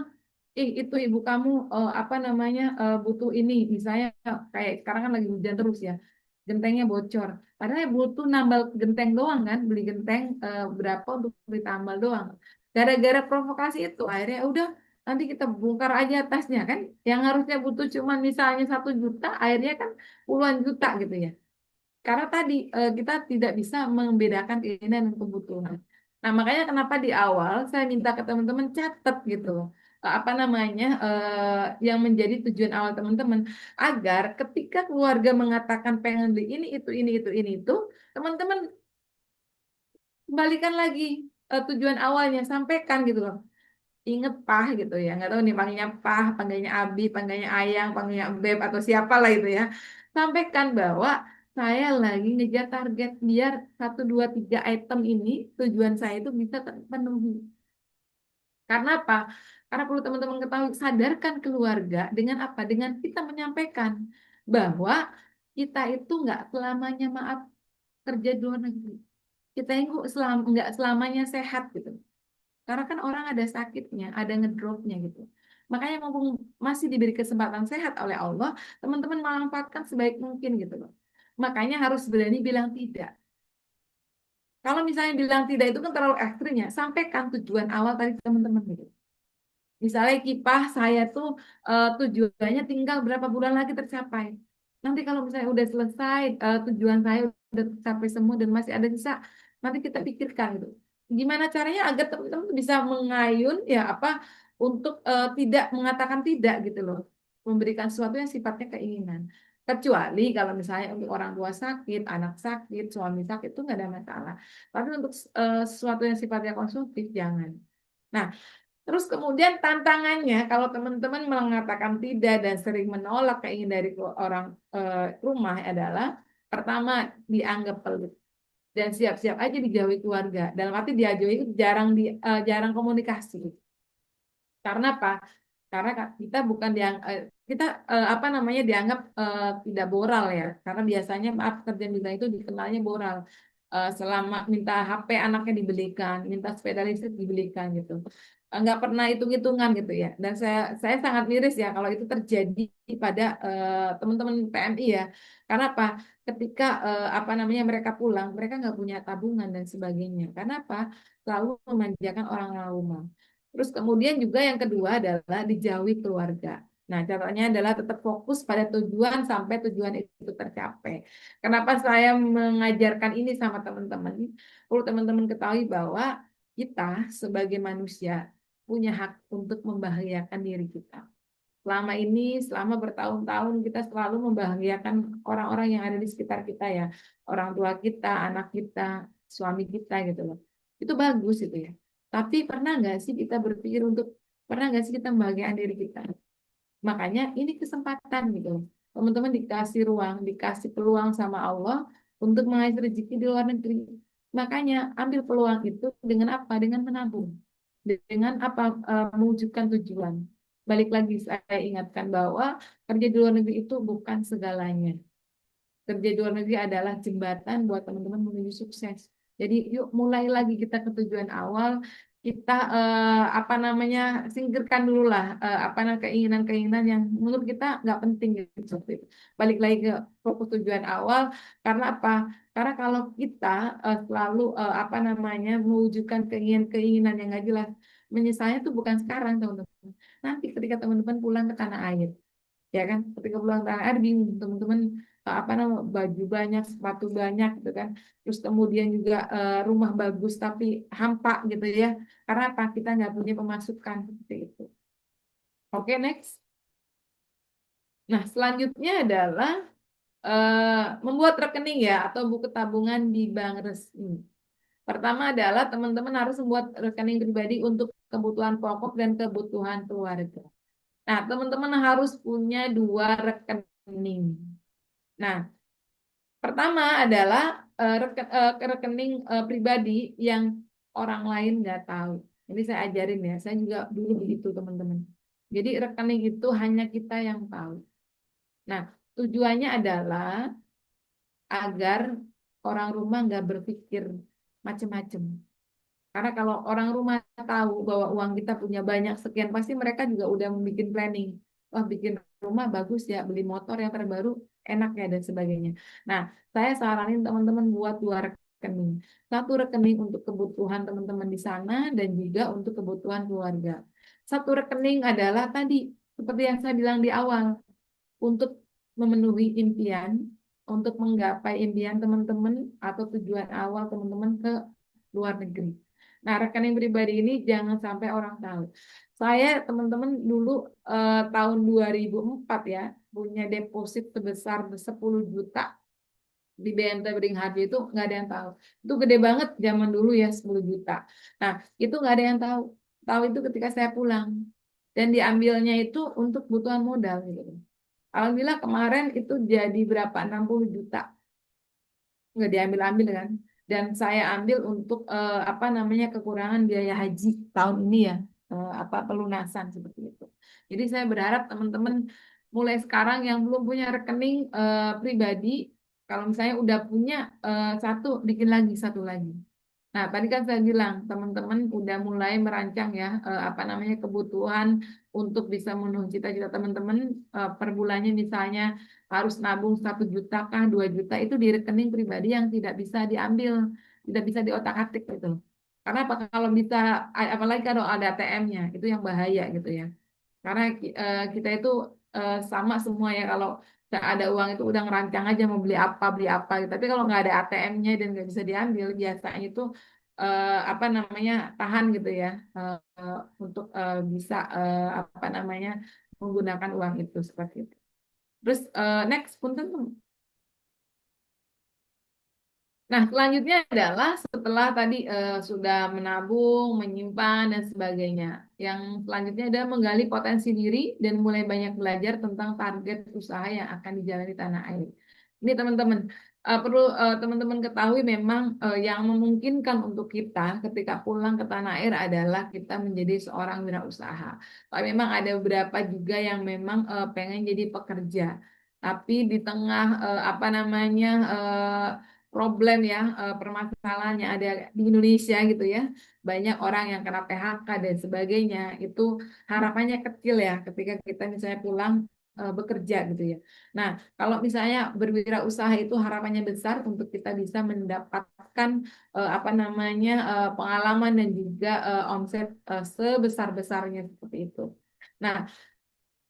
itu ibu kamu apa namanya butuh ini, misalnya kayak sekarang kan lagi hujan terus ya, gentengnya bocor. Padahal ya butuh nambal genteng doang kan, beli genteng berapa untuk beli tambal doang. Gara-gara provokasi itu akhirnya udah nanti kita bongkar aja atasnya kan, yang harusnya butuh cuman misalnya 1 juta, akhirnya kan puluhan juta gitu ya. Karena tadi kita tidak bisa membedakan keinginan dan kebutuhan. Nah, makanya kenapa di awal saya minta ke teman-teman catat gitu loh. Apa namanya yang menjadi tujuan awal teman-teman agar ketika keluarga mengatakan pengen beli ini itu teman-teman kembalikan lagi tujuan awalnya sampaikan gitu loh. Inget Pah gitu ya, nggak tahu nih panggilnya Pah, panggilnya Abi, panggilnya Ayang, panggilnya Beb atau siapa lah itu ya. Sampaikan bahwa saya lagi ngejar target biar 1, 2, 3 item ini tujuan saya itu bisa terpenuhi. Karena apa? Karena perlu teman-teman ketahui, sadarkan keluarga dengan apa? Dengan kita menyampaikan bahwa kita itu nggak selamanya maaf kerja di luar negeri. Kita itu nggak selamanya sehat gitu. Karena kan orang ada sakitnya, ada ngedropnya gitu. Makanya mumpung masih diberi kesempatan sehat oleh Allah, teman-teman manfaatkan sebaik mungkin gitu loh. Makanya harus berani bilang tidak. Kalau misalnya bilang tidak itu kan terlalu ekstrim ya, sampaikan tujuan awal tadi teman-teman gitu. Misalnya kipah saya tuh tujuannya tinggal berapa bulan lagi tercapai. Nanti kalau misalnya udah selesai tujuan saya udah tercapai semua dan masih ada sisa, nanti kita pikirkan gitu. Gimana caranya agar teman-teman bisa mengayun ya apa untuk tidak mengatakan tidak gitu loh. Memberikan sesuatu yang sifatnya keinginan. Kecuali kalau misalnya untuk orang tua sakit, anak sakit, suami sakit itu nggak ada masalah. Tapi untuk sesuatu yang sifatnya konsumtif jangan. Nah, Terus kemudian tantangannya kalau teman-teman mengatakan tidak dan sering menolak keinginan dari orang rumah adalah pertama dianggap pelit dan siap-siap aja dijauhi keluarga. Dalam arti dijauhi itu jarang komunikasi. Karena apa? Karena kita bukan kita apa namanya dianggap tidak moral ya. Karena biasanya maaf kerja migran itu dikenalnya moral. Selama minta HP anaknya dibelikan, minta sepeda listrik dibelikan gitu. Nggak pernah hitung-hitungan gitu ya. Dan saya sangat miris ya kalau itu terjadi pada teman-teman PMI ya. Karena apa? Ketika apa namanya mereka pulang, mereka nggak punya tabungan dan sebagainya. Karena apa? Selalu memanjakan orang-orang rumah. Terus kemudian juga yang kedua adalah dijauhi keluarga. Nah, caranya adalah tetap fokus pada tujuan sampai tujuan itu tercapai. Kenapa saya mengajarkan ini sama teman-teman? Perlu teman-teman ketahui bahwa kita sebagai manusia punya hak untuk membahagiakan diri kita. Selama ini, selama bertahun-tahun kita selalu membahagiakan orang-orang yang ada di sekitar kita ya. Orang tua kita, anak kita, suami kita gitu loh. Itu bagus itu ya. Tapi pernah nggak sih kita berpikir untuk, pernah nggak sih kita membahagiakan diri kita? Makanya ini kesempatan gitu loh. Teman-teman dikasih ruang, dikasih peluang sama Allah untuk mengais rezeki di luar negeri. Makanya ambil peluang itu dengan apa? Dengan menabung. Dengan apa? Mewujudkan tujuan. Balik lagi saya ingatkan bahwa kerja di luar negeri itu bukan segalanya. Kerja di luar negeri adalah jembatan buat teman-teman menuju sukses. Jadi yuk mulai lagi kita ke tujuan awal, kita apa namanya singkirkan dulu lah apa namanya keinginan-keinginan yang menurut kita nggak penting gitu. Seperti itu. Balik lagi ke fokus tujuan awal karena apa? Karena kalau kita selalu apa namanya mewujudkan keinginan-keinginan yang nggak jelas, menyesalnya tuh bukan sekarang teman-teman. Nanti ketika teman-teman pulang ke tanah air ya kan ketika pulang tanah air bingung teman-teman apa namanya baju banyak sepatu banyak gitu kan terus kemudian juga rumah bagus tapi hampa gitu ya karena apa kita nggak punya pemasukan seperti itu. Oke, next. Nah, selanjutnya adalah membuat rekening ya atau buku tabungan di bank resmi. Pertama adalah teman-teman harus membuat rekening pribadi untuk kebutuhan pokok dan kebutuhan keluarga. Nah, teman-teman harus punya dua rekening. Nah, pertama adalah rekening pribadi yang orang lain nggak tahu. Ini saya ajarin ya, saya juga dulu begitu teman-teman. Jadi rekening itu hanya kita yang tahu. Nah, tujuannya adalah agar orang rumah nggak berpikir macam-macam. Karena kalau orang rumah tahu bahwa uang kita punya banyak sekian, pasti mereka juga udah bikin planning. Wah, bikin rumah bagus ya, beli motor yang terbaru, enak ya, dan sebagainya. Nah, saya saranin teman-teman buat dua rekening. Satu rekening untuk kebutuhan teman-teman di sana, dan juga untuk kebutuhan keluarga. Satu rekening adalah tadi, seperti yang saya bilang di awal, untuk memenuhi impian, untuk menggapai impian teman-teman atau tujuan awal teman-teman ke luar negeri. Nah, rekening pribadi ini jangan sampai orang tahu. Saya teman-teman dulu tahun 2004 ya punya deposit sebesar 10 juta di BNT Bering Harjo itu nggak ada yang tahu. Itu gede banget zaman dulu ya 10 juta. Nah, itu nggak ada yang tahu. Tahu itu ketika saya pulang. Dan diambilnya itu untuk kebutuhan modal gitu. Alhamdulillah kemarin itu jadi berapa? 60 juta. Nggak diambil-ambil kan. Dan saya ambil untuk apa namanya kekurangan biaya haji tahun ini ya. Apa pelunasan seperti itu. Jadi saya berharap teman-teman mulai sekarang yang belum punya rekening pribadi, kalau misalnya udah punya satu, bikin lagi satu lagi. Nah, tadi kan saya bilang teman-teman udah mulai merancang ya apa namanya kebutuhan untuk bisa memenuhi cita-cita teman-teman per bulannya misalnya harus nabung 1 juta kah 2 juta itu di rekening pribadi yang tidak bisa diambil, tidak bisa diotak-atik gitu. Karena apa kalau bisa apalagi kalau ada ATM-nya itu yang bahaya gitu ya. Karena kita itu sama semua ya kalau nggak ada uang itu udah ngerancang aja mau beli apa gitu. Tapi kalau nggak ada ATM-nya dan nggak bisa diambil, biasanya itu apa namanya tahan gitu ya untuk bisa apa namanya menggunakan uang itu seperti itu. Terus next punten. Nah, selanjutnya adalah setelah tadi sudah menabung, menyimpan, dan sebagainya. Yang selanjutnya adalah menggali potensi diri dan mulai banyak belajar tentang target usaha yang akan dijalani di tanah air. Ini teman-teman, perlu teman-teman ketahui memang yang memungkinkan untuk kita ketika pulang ke tanah air adalah kita menjadi seorang wirausaha. Tapi memang ada beberapa juga yang memang pengen jadi pekerja. Tapi di tengah apa namanya problem ya, permasalahan yang ada di Indonesia gitu ya, banyak orang yang kena PHK dan sebagainya, itu harapannya kecil ya ketika kita misalnya pulang bekerja gitu ya. Nah, kalau misalnya berwirausaha itu harapannya besar untuk kita bisa mendapatkan apa namanya pengalaman dan juga omset sebesar-besarnya seperti itu. Nah,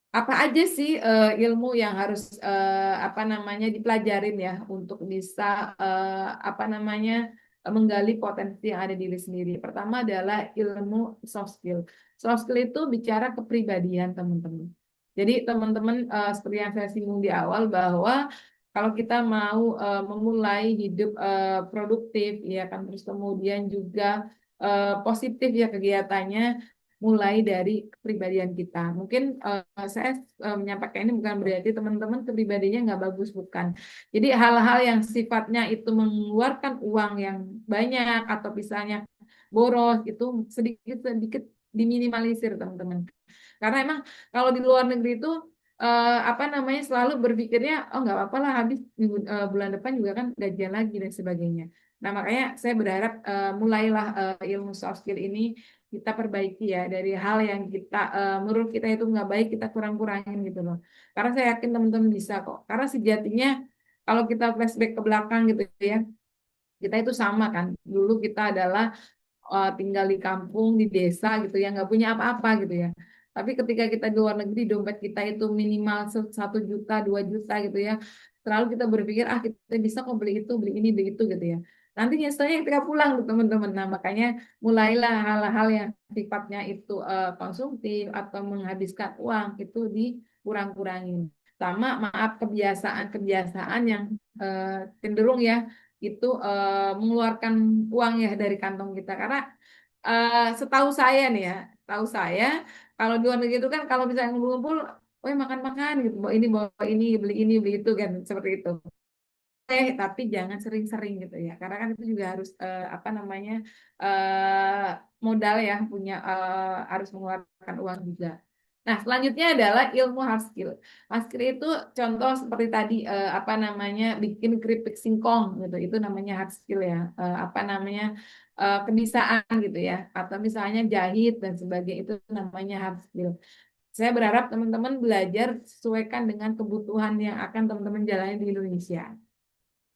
apa aja sih ilmu yang harus apa namanya dipelajarin ya untuk bisa apa namanya menggali potensi yang ada di diri sendiri. Pertama adalah ilmu soft skill. Soft skill itu bicara kepribadian teman-teman. Jadi teman-teman seperti yang saya singgung di awal bahwa kalau kita mau memulai hidup produktif ya kan, terus kemudian juga positif ya kegiatannya, mulai dari kepribadian kita. Mungkin saya menyampaikan ini bukan berarti teman-teman kepribadiannya nggak bagus, bukan. Jadi hal-hal yang sifatnya itu mengeluarkan uang yang banyak atau misalnya boros itu sedikit-sedikit diminimalisir teman-teman. Karena emang kalau di luar negeri itu apa namanya selalu berpikirnya oh nggak apa-apa lah habis bulan depan juga kan gajian lagi dan sebagainya. Nah makanya saya berharap mulailah ilmu soft skill ini kita perbaiki ya dari hal yang kita menurut kita itu nggak baik kita kurang-kurangin gitu loh. Karena saya yakin teman-teman bisa kok. Karena sejatinya kalau kita flashback ke belakang gitu ya, kita itu sama kan. Dulu kita adalah tinggal di kampung, di desa gitu ya, nggak punya apa-apa gitu ya. Tapi ketika kita di luar negeri, dompet kita itu minimal 1 juta, 2 juta gitu ya. Selalu kita berpikir, ah kita bisa kok beli itu, beli ini, beli itu gitu ya. Nanti nyesanya ketika pulang tuh teman-teman. Nah makanya mulailah hal-hal yang sifatnya itu konsumtif atau menghabiskan uang itu dikurang-kurangin. Sama maaf kebiasaan-kebiasaan yang cenderung ya itu mengeluarkan uang ya dari kantong kita karena setahu saya nih ya, tahu saya kalau di luar negeri itu kan kalau misalnya ngumpul-ngumpul, oh makan-makan gitu, bawa ini, beli itu kan seperti itu. Tapi jangan sering-sering gitu ya, karena kan itu juga harus apa namanya modal ya, punya harus mengeluarkan uang juga. Nah, selanjutnya adalah ilmu hard skill. Hard skill itu contoh seperti tadi apa namanya bikin keripik singkong gitu, itu namanya hard skill ya. Apa namanya kebisaan gitu ya, atau misalnya jahit dan sebagainya itu namanya hard skill. Saya berharap teman-teman belajar sesuaikan dengan kebutuhan yang akan teman-teman jalani di Indonesia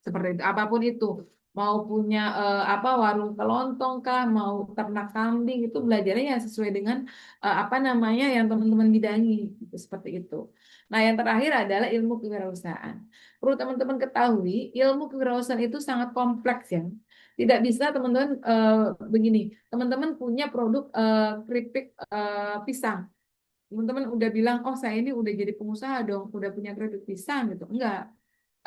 seperti itu apapun itu mau punya apa warung kelontong kah mau ternak kambing itu belajarnya ya sesuai dengan apa namanya yang teman-teman bidangi gitu, seperti itu. Nah yang terakhir adalah ilmu kewirausahaan. Perlu teman-teman ketahui ilmu kewirausahaan itu sangat kompleks ya. Tidak bisa teman-teman begini, teman-teman punya produk keripik pisang. Teman-teman udah bilang, oh saya ini udah jadi pengusaha dong, udah punya keripik pisang gitu. Enggak,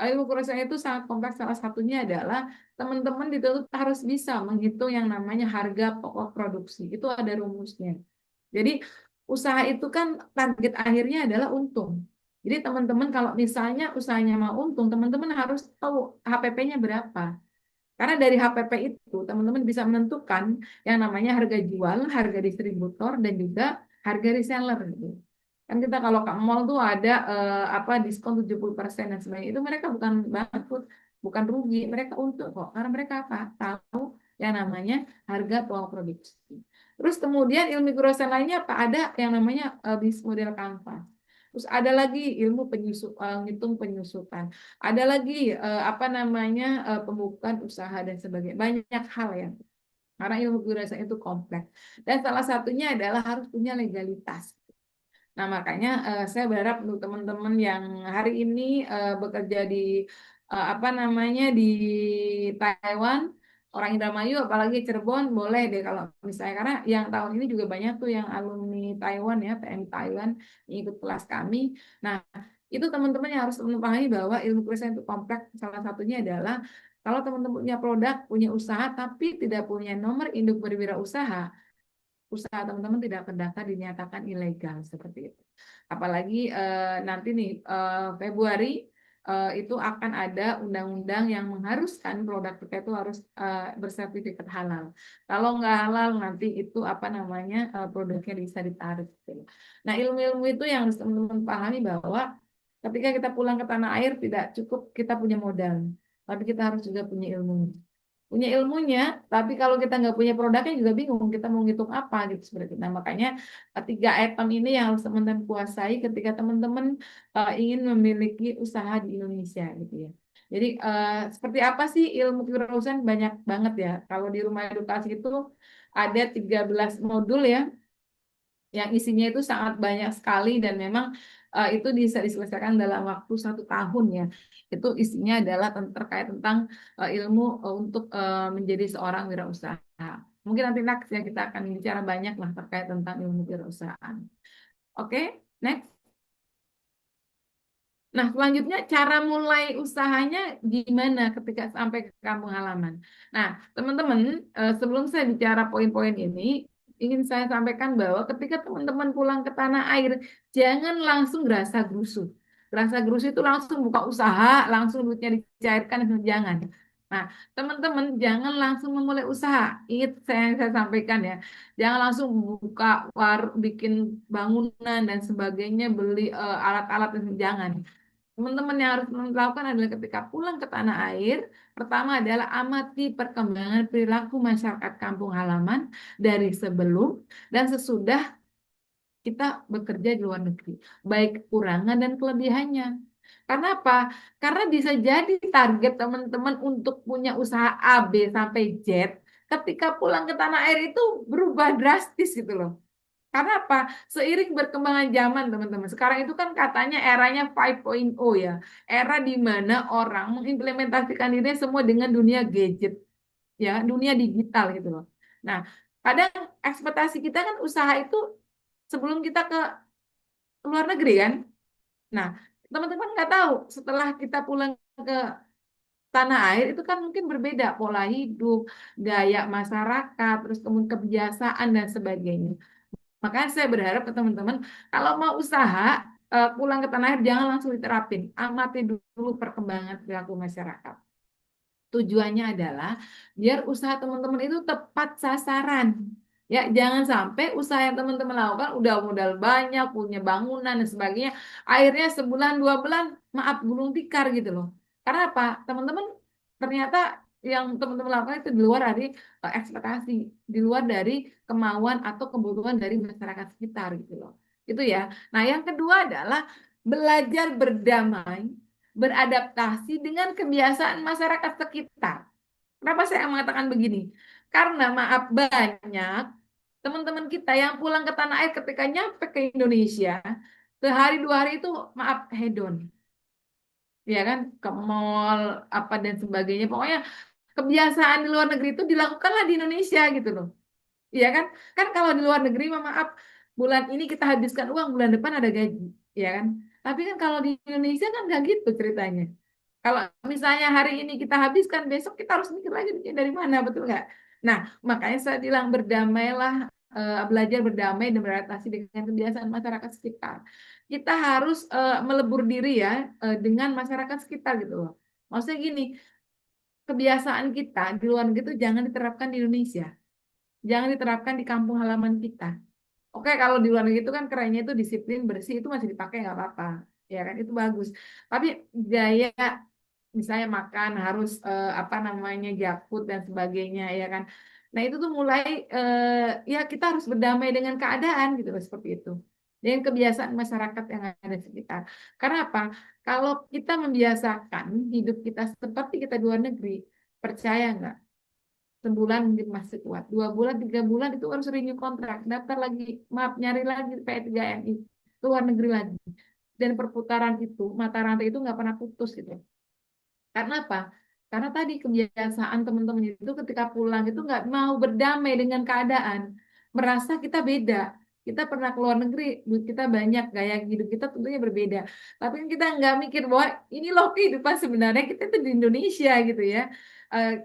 ilmu keuangan itu sangat kompleks. Salah satunya adalah teman-teman dituntut harus bisa menghitung yang namanya harga pokok produksi. Itu ada rumusnya. Jadi usaha itu kan target akhirnya adalah untung. Jadi teman-teman kalau misalnya usahanya mau untung, teman-teman harus tahu HPP-nya berapa. Karena dari HPP itu teman-teman bisa menentukan yang namanya harga jual, harga distributor, dan juga harga reseller gitu. Kan kita kalau ke mall tuh ada apa diskon 70% dan sebagainya. Itu mereka bukan bangkrut, bukan rugi, mereka untung kok. Karena mereka apa? Tahu yang namanya harga pokok produksi. Terus kemudian ilmu keuangan lainnya apa? Ada yang namanya bisnis model kanvas. Terus ada lagi ilmu ngitung penyusutan. Ada lagi apa namanya pembukaan usaha dan sebagainya. Banyak hal ya. Karena ilmu kewirausahaan itu kompleks. Dan salah satunya adalah harus punya legalitas. Nah, makanya saya berharap untuk teman-teman yang hari ini bekerja di apa namanya di Taiwan, orang Indramayu, apalagi Cirebon, boleh deh kalau misalnya karena yang tahun ini juga banyak tuh yang alumni Taiwan ya, PMI Taiwan yang ikut kelas kami. Nah, itu teman-teman yang harus memahami bahwa ilmu keuangan itu kompleks. Salah satunya adalah Kalau teman-teman punya produk, punya usaha, tapi tidak punya nomor induk berwirausaha, usaha teman-teman tidak terdaftar dinyatakan ilegal seperti itu. Apalagi nanti nih Februari itu akan ada undang-undang yang mengharuskan produk kita itu harus bersertifikat halal. Kalau nggak halal nanti itu apa namanya produknya bisa ditarik. Gitu. Nah ilmu-ilmu itu yang harus teman-teman pahami bahwa ketika kita pulang ke tanah air tidak cukup kita punya modal, tapi kita harus juga punya ilmunya, tapi kalau kita nggak punya produknya juga bingung kita mau ngitung apa gitu seperti itu. Nah makanya tiga item ini yang harus teman-teman kuasai ketika teman-teman ingin memiliki usaha di Indonesia gitu ya. Jadi seperti apa sih ilmu kewirausahaan banyak banget ya. Kalau di rumah edukasi itu ada 13 modul ya yang isinya itu sangat banyak sekali dan memang itu bisa diselesaikan dalam waktu 1 tahun ya. Itu isinya adalah terkait tentang ilmu untuk menjadi seorang wirausaha. Mungkin nanti next ya kita akan bicara banyak lah terkait tentang ilmu wirausahaan. Oke, next. Nah, selanjutnya cara mulai usahanya gimana ketika sampai ke kampung halaman. Nah, teman-teman, sebelum saya bicara poin-poin ini, ingin saya sampaikan bahwa ketika teman-teman pulang ke tanah air, jangan langsung gerasa gerusu. Gerasa gerusu itu langsung buka usaha, langsung duitnya dicairkan, jangan. Nah, teman-teman jangan langsung memulai usaha. Ingat saya sampaikan ya, jangan langsung buka bikin bangunan dan sebagainya, beli alat-alat dan jangan. Teman-teman yang harus melakukan adalah ketika pulang ke tanah air, pertama adalah amati perkembangan perilaku masyarakat kampung halaman dari sebelum dan sesudah kita bekerja di luar negeri, baik kekurangan dan kelebihannya. Karena apa? Karena bisa jadi target teman-teman untuk punya usaha A, B sampai Z, ketika pulang ke tanah air itu berubah drastis gitu loh. Karena apa? Seiring berkembangan zaman, teman-teman. Sekarang itu kan katanya eranya 5.0 ya. Era di mana orang mengimplementasikan diri semua dengan dunia gadget, ya, dunia digital gitu loh. Nah, kadang ekspektasi kita kan usaha itu sebelum kita ke luar negeri kan. Nah, teman-teman nggak tahu setelah kita pulang ke tanah air itu kan mungkin berbeda pola hidup, gaya masyarakat, terus kemudian kebiasaan dan sebagainya. Makanya saya berharap ke teman-teman, kalau mau usaha, pulang ke tanah air jangan langsung diterapin. Amati dulu perkembangan perilaku masyarakat. Tujuannya adalah biar usaha teman-teman itu tepat sasaran. Ya, jangan sampai usaha yang teman-teman lakukan udah modal banyak, punya bangunan dan sebagainya. Akhirnya sebulan, 2 bulan, maaf, gulung tikar gitu loh. Karena apa? Teman-teman ternyata yang teman-teman lakukan itu di luar dari ekspektasi, di luar dari kemauan atau kebutuhan dari masyarakat sekitar gitu loh. Itu ya. Nah, yang kedua adalah belajar berdamai, beradaptasi dengan kebiasaan masyarakat sekitar. Kenapa saya mengatakan begini? Karena maaf banyak teman-teman kita yang pulang ke tanah air ketika nyampe ke Indonesia, sehari 2 hari itu maaf hedon, ya kan, ke mall apa dan sebagainya. Pokoknya kebiasaan di luar negeri itu dilakukanlah di Indonesia gitu loh. Iya kan? Kan kalau di luar negeri, maaf, bulan ini kita habiskan uang, bulan depan ada gaji, ya kan? Tapi kan kalau di Indonesia kan nggak gitu ceritanya. Kalau misalnya hari ini kita habiskan, besok kita harus mikir lagi duitnya dari mana, betul nggak? Nah, makanya saya bilang berdamailah, belajar berdamai dan beradaptasi dengan kebiasaan masyarakat sekitar. Kita harus melebur diri ya dengan masyarakat sekitar gitu loh. Maksudnya gini, kebiasaan kita di luar negeri itu jangan diterapkan di Indonesia, jangan diterapkan di kampung halaman kita. Oke, kalau di luar negeri itu kan kerennya itu disiplin bersih itu masih dipakai nggak apa-apa, ya kan itu bagus. Tapi gaya misalnya makan harus apa namanya jakut dan sebagainya, ya kan. Nah itu tuh mulai ya kita harus berdamai dengan keadaan gitu loh seperti itu. Dengan kebiasaan masyarakat yang ada di sekitar. Karena apa? Kalau kita membiasakan hidup kita seperti kita di luar negeri, percaya nggak? Sebulan mungkin masih kuat, 2 bulan 3 bulan itu harus renew kontrak, daftar lagi, maaf, nyari lagi P3MI, luar negeri lagi, dan perputaran itu mata rantai itu nggak pernah putus gitu. Karena apa? Karena tadi kebiasaan teman-teman itu ketika pulang itu nggak mau berdamai dengan keadaan, merasa kita beda. Kita pernah ke luar negeri, duit kita banyak, gaya hidup kita tentunya berbeda. Tapi kan kita nggak mikir bahwa ini loh kehidupan sebenarnya kita itu di Indonesia gitu ya.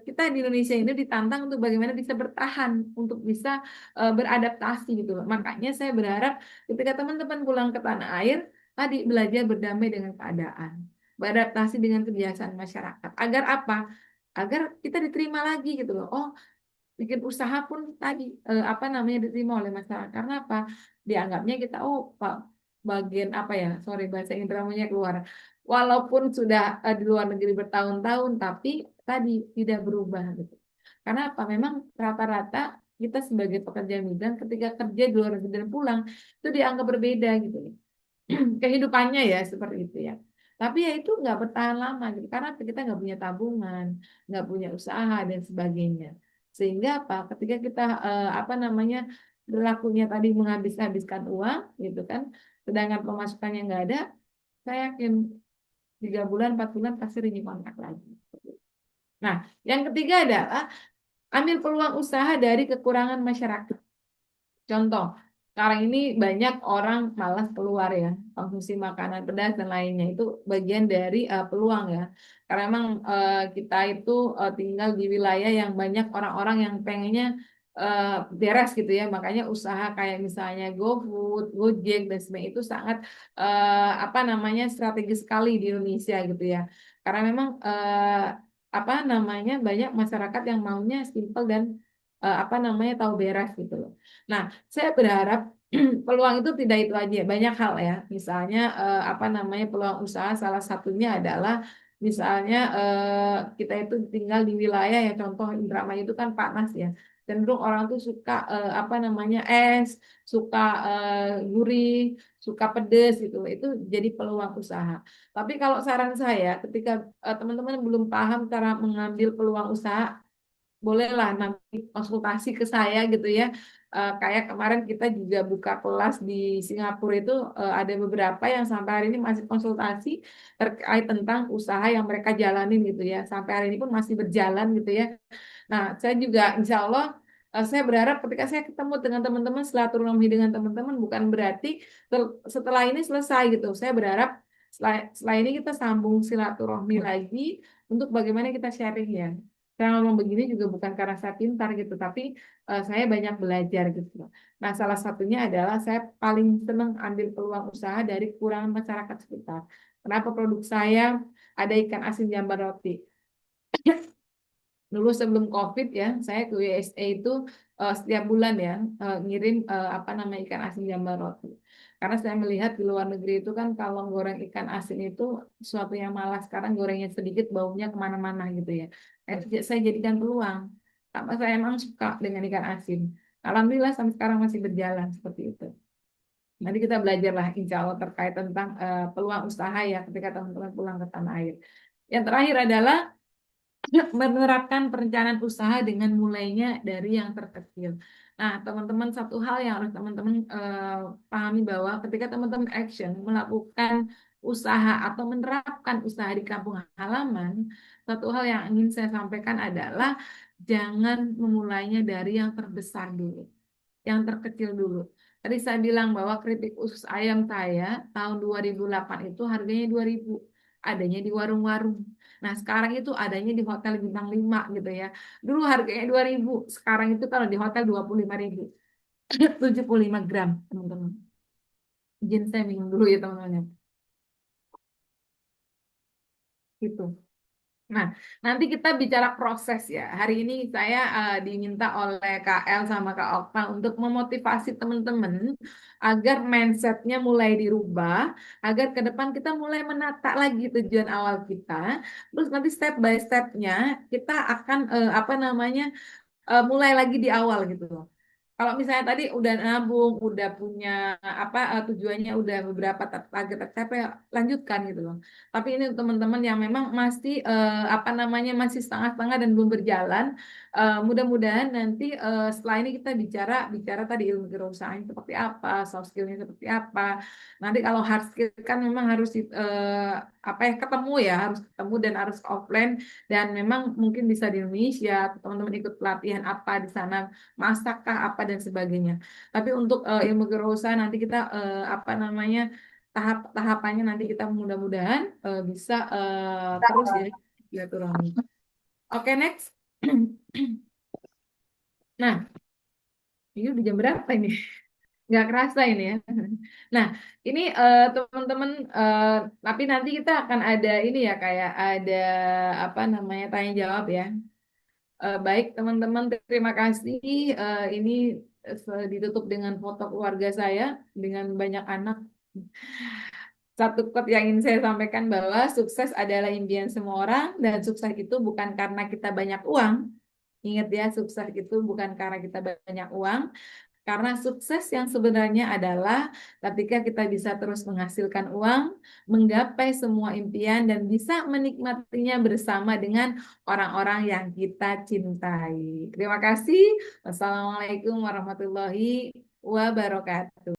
kita di Indonesia ini ditantang untuk bagaimana bisa bertahan, untuk bisa beradaptasi gitu loh. Makanya saya berharap ketika teman-teman pulang ke tanah air, tadi belajar berdamai dengan keadaan, beradaptasi dengan kebiasaan masyarakat. Agar apa? Agar kita diterima lagi gitu loh. Oh, bikin usaha pun tadi apa namanya diterima oleh masyarakat. Karena apa? Dianggapnya kita oh Pak bagian apa ya? Sorry bahasa Indramunya keluar. Walaupun sudah di luar negeri bertahun-tahun, tapi tadi tidak berubah gitu. Karena apa? Memang rata-rata kita sebagai pekerja migran ketika kerja di luar negeri dan pulang itu dianggap berbeda gitu kehidupannya ya seperti itu ya. Tapi ya itu nggak bertahan lama gitu karena kita nggak punya tabungan, nggak punya usaha dan sebagainya. Sehingga apa? Ketika kita apa namanya berlakunya tadi menghabiskan uang gitu kan, sedangkan pemasukannya nggak ada, saya yakin 3 bulan 4 bulan pasti renew kontrak lagi. Nah, yang ketiga adalah ambil peluang usaha dari kekurangan masyarakat. Contoh, sekarang ini banyak orang malas keluar ya, konsumsi makanan pedas dan lainnya itu bagian dari peluang ya. Karena memang kita itu tinggal di wilayah yang banyak orang-orang yang pengennya beres gitu ya. Makanya usaha kayak misalnya GoFood, Gojek dan sebagainya itu sangat apa namanya strategis sekali di Indonesia gitu ya. Karena memang apa namanya banyak masyarakat yang maunya simple dan apa namanya tahu beres gitu loh. Nah, saya berharap peluang itu tidak itu aja, banyak hal ya. Misalnya apa namanya peluang usaha salah satunya adalah misalnya kita itu tinggal di wilayah ya contoh Indramayu itu kan panas ya. Cenderung orang tuh suka apa namanya es, suka gurih, suka pedes gitu. Itu jadi peluang usaha. Tapi kalau saran saya ketika teman-teman belum paham cara mengambil peluang usaha bolehlah nanti konsultasi ke saya gitu ya. Kayak kemarin kita juga buka kelas di Singapura itu ada beberapa yang sampai hari ini masih konsultasi terkait tentang usaha yang mereka jalanin gitu ya. Sampai hari ini pun masih berjalan gitu ya. Nah, saya juga insya Allah saya berharap ketika saya ketemu dengan teman-teman silaturahmi dengan teman-teman bukan berarti setelah ini selesai gitu. Saya berharap setelah ini kita sambung silaturahmi lagi untuk bagaimana kita sharing ya. Saya ngomong begini juga bukan karena saya pintar gitu, tapi saya banyak belajar gitu. Nah, salah satunya adalah saya paling senang ambil peluang usaha dari kekurangan masyarakat sekitar. Kenapa produk saya ada ikan asin jambar roti? Dulu sebelum COVID ya, saya ke USA itu setiap bulan ya ngirim apa namanya ikan asin jambar roti. Karena saya melihat di luar negeri itu kan kalau goreng ikan asin itu suatu yang malas. Sekarang gorengnya sedikit baunya kemana-mana gitu ya. Saya jadikan peluang. Karena saya emang suka dengan ikan asin. Alhamdulillah sampai sekarang masih berjalan seperti itu. Nanti kita belajarlah insya Allah terkait tentang peluang usaha ya ketika teman-teman pulang ke tanah air. Yang terakhir adalah menerapkan perencanaan usaha dengan mulainya dari yang terkecil. Nah, teman-teman satu hal yang harus teman-teman pahami bahwa ketika teman-teman action melakukan usaha atau menerapkan usaha di kampung halaman, satu hal yang ingin saya sampaikan adalah jangan memulainya dari yang terbesar dulu, yang terkecil dulu. Tadi saya bilang bahwa keripik usus ayam saya tahun 2008 itu harganya 2.000, adanya di warung-warung. Nah, sekarang itu adanya di hotel bintang 5 gitu ya. Dulu harganya 2.000, sekarang itu kalau di hotel 25.000. 75 gram, teman-teman. Izin saya minum dulu ya, teman-teman. Gitu. Nah, nanti kita bicara proses ya. Hari ini saya diminta oleh KL sama Kak Okta untuk memotivasi teman-teman agar mindsetnya mulai dirubah, agar ke depan kita mulai menata lagi tujuan awal kita. Terus nanti step by stepnya kita akan apa namanya mulai lagi di awal gitu loh. Kalau misalnya tadi udah nabung, udah punya apa tujuannya udah beberapa target tercapai, lanjutkan gitu loh. Tapi ini untuk teman-teman yang memang masih apa namanya masih setengah-setengah dan belum berjalan, mudah-mudahan nanti setelah ini kita bicara bicara tadi ilmu kewirausahaan seperti apa, soft skillnya seperti apa. Nanti kalau hard skill kan memang harus apa ya ketemu ya, harus ketemu dan harus offline dan memang mungkin bisa di Indonesia, atau teman-teman ikut pelatihan apa di sana masakkah apa dan sebagainya. Tapi untuk ilmu kewirausahaan nanti kita apa namanya tahap-tahapannya nanti kita mudah-mudahan bisa terus ya silaturahmi. Oke, next. Nah, ini udah jam berapa ini? Nggak kerasa ini ya. Nah, ini teman-teman, tapi nanti kita akan ada ini ya, kayak ada apa namanya, tanya jawab ya. Baik teman-teman, terima kasih. Ini ditutup dengan foto keluarga saya dengan banyak anak. Satu quote yang ingin saya sampaikan bahwa sukses adalah impian semua orang dan sukses itu bukan karena kita banyak uang. Ingat ya, sukses itu bukan karena kita banyak uang, karena sukses yang sebenarnya adalah ketika kita bisa terus menghasilkan uang, menggapai semua impian, dan bisa menikmatinya bersama dengan orang-orang yang kita cintai. Terima kasih. Wassalamualaikum warahmatullahi wabarakatuh.